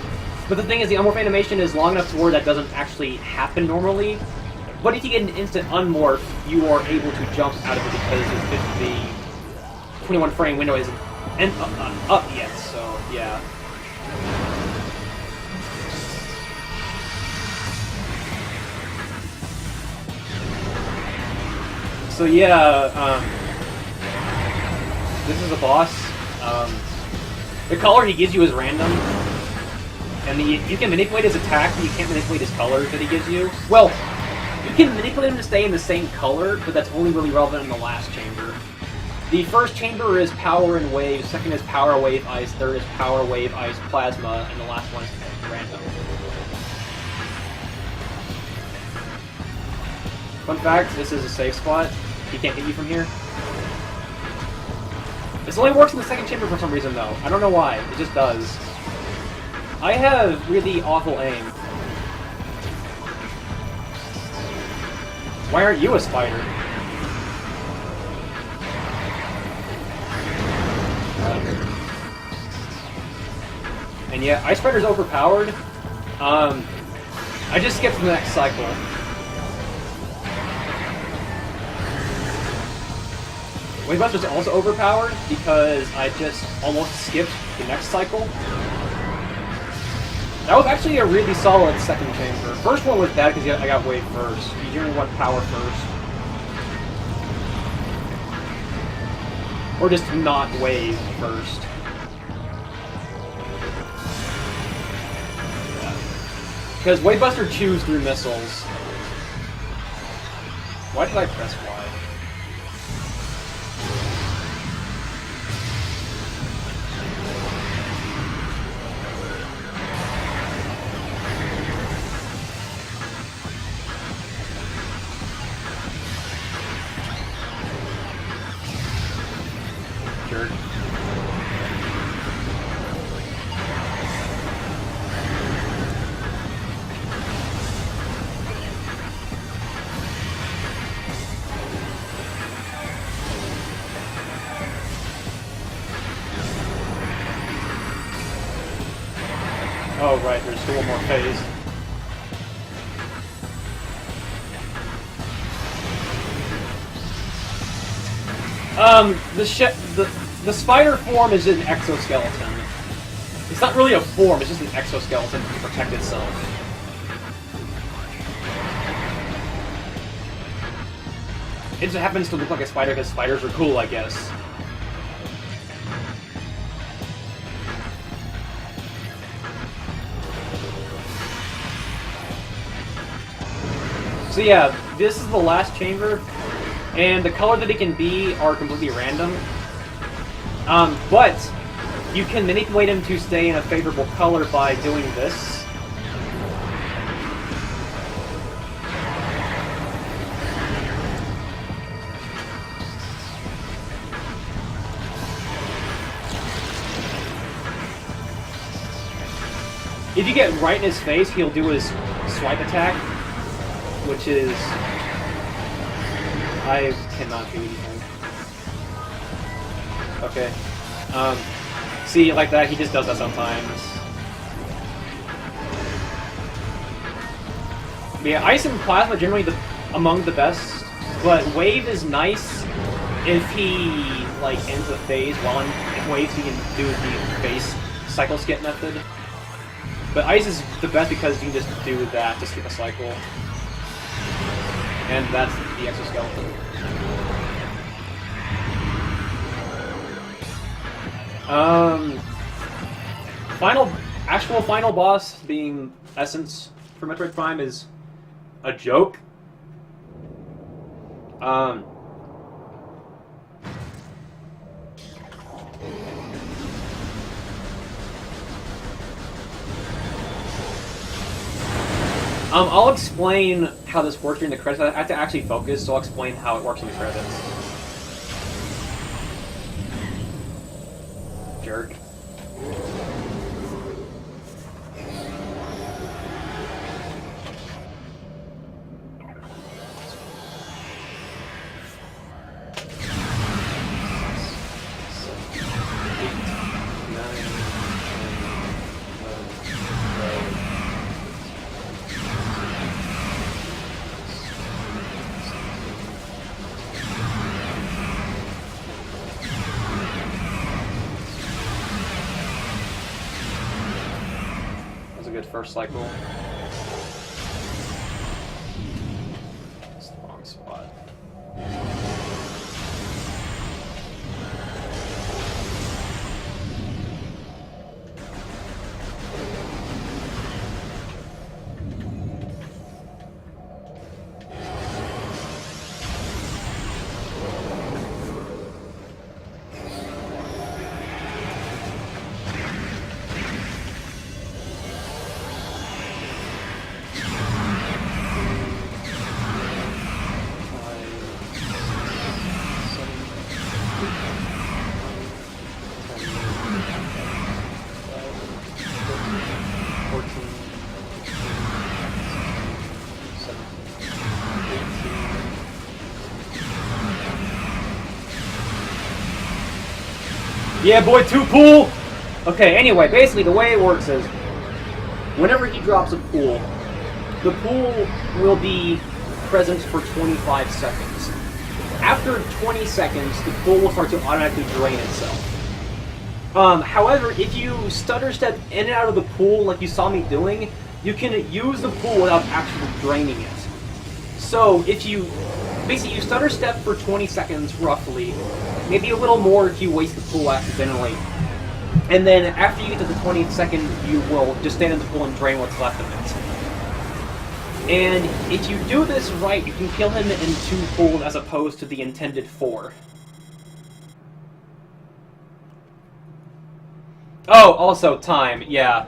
[SPEAKER 1] But the thing is, the unmorph animation is long enough to where that doesn't actually happen normally. But if you get an instant unmorph, you are able to jump out of it because the 21 frame window isn't up yet, so yeah. So yeah, this is a boss. The color he gives you is random, and you can manipulate his attack, but you can't manipulate his colors that he gives you. Well, you can manipulate him to stay in the same color, but that's only really relevant in the last chamber. The first chamber is power and wave, second is power, wave, ice, third is power, wave, ice, plasma, and the last one is random. Fun fact, this is a safe spot. He can't hit you from here. This only works in the second chamber for some reason, though. I don't know why. It just does. I have really awful aim. Why aren't you a spider? And yeah, Ice Spider's overpowered. I just skipped the next cycle. Wave Buster's also overpowered because I just almost skipped the next cycle. That was actually a really solid second chamber. First one was bad because I got wave first. You only want power first. Or just not wave first. Because Wave Buster chews through missiles. Why did I press Y? Jerk. Oh, right, there's still one more phase. The spider form is an exoskeleton. It's not really a form, it's just an exoskeleton to protect itself. It just happens to look like a spider because spiders are cool, I guess. So yeah, this is the last chamber, and the color that it can be are completely random. But you can manipulate him to stay in a favorable color by doing this. If you get right in his face, he'll do his swipe attack, which is... I cannot do anything. Okay. See, like that, he just does that sometimes. But yeah, Ice and Plasma are generally among the best, but Wave is nice if he like ends a phase while in waves you can do the base cycle skip method. But ice is the best because you can just do that to skip a cycle. And that's the exoskeleton. Actual final boss being Essence for Metroid Prime is a joke. I'll explain how this works during the credits. I have to actually focus, so I'll explain how it works in the credits. Jerk. Good first cycle. It's the wrong spot. Yeah, boy, 2 pool! Okay, anyway, basically the way it works is, whenever he drops a pool, the pool will be present for 25 seconds. After 20 seconds, the pool will start to automatically drain itself. However, if you stutter step in and out of the pool like you saw me doing, you can use the pool without actually draining it. So, if you... Basically, you stutter step for 20 seconds, roughly. Maybe a little more if you waste the pool accidentally. And then, after you get to the 20th second, you will just stand in the pool and drain what's left of it. And if you do this right, you can kill him in 2 pools as opposed to the intended 4. Oh, also time, yeah.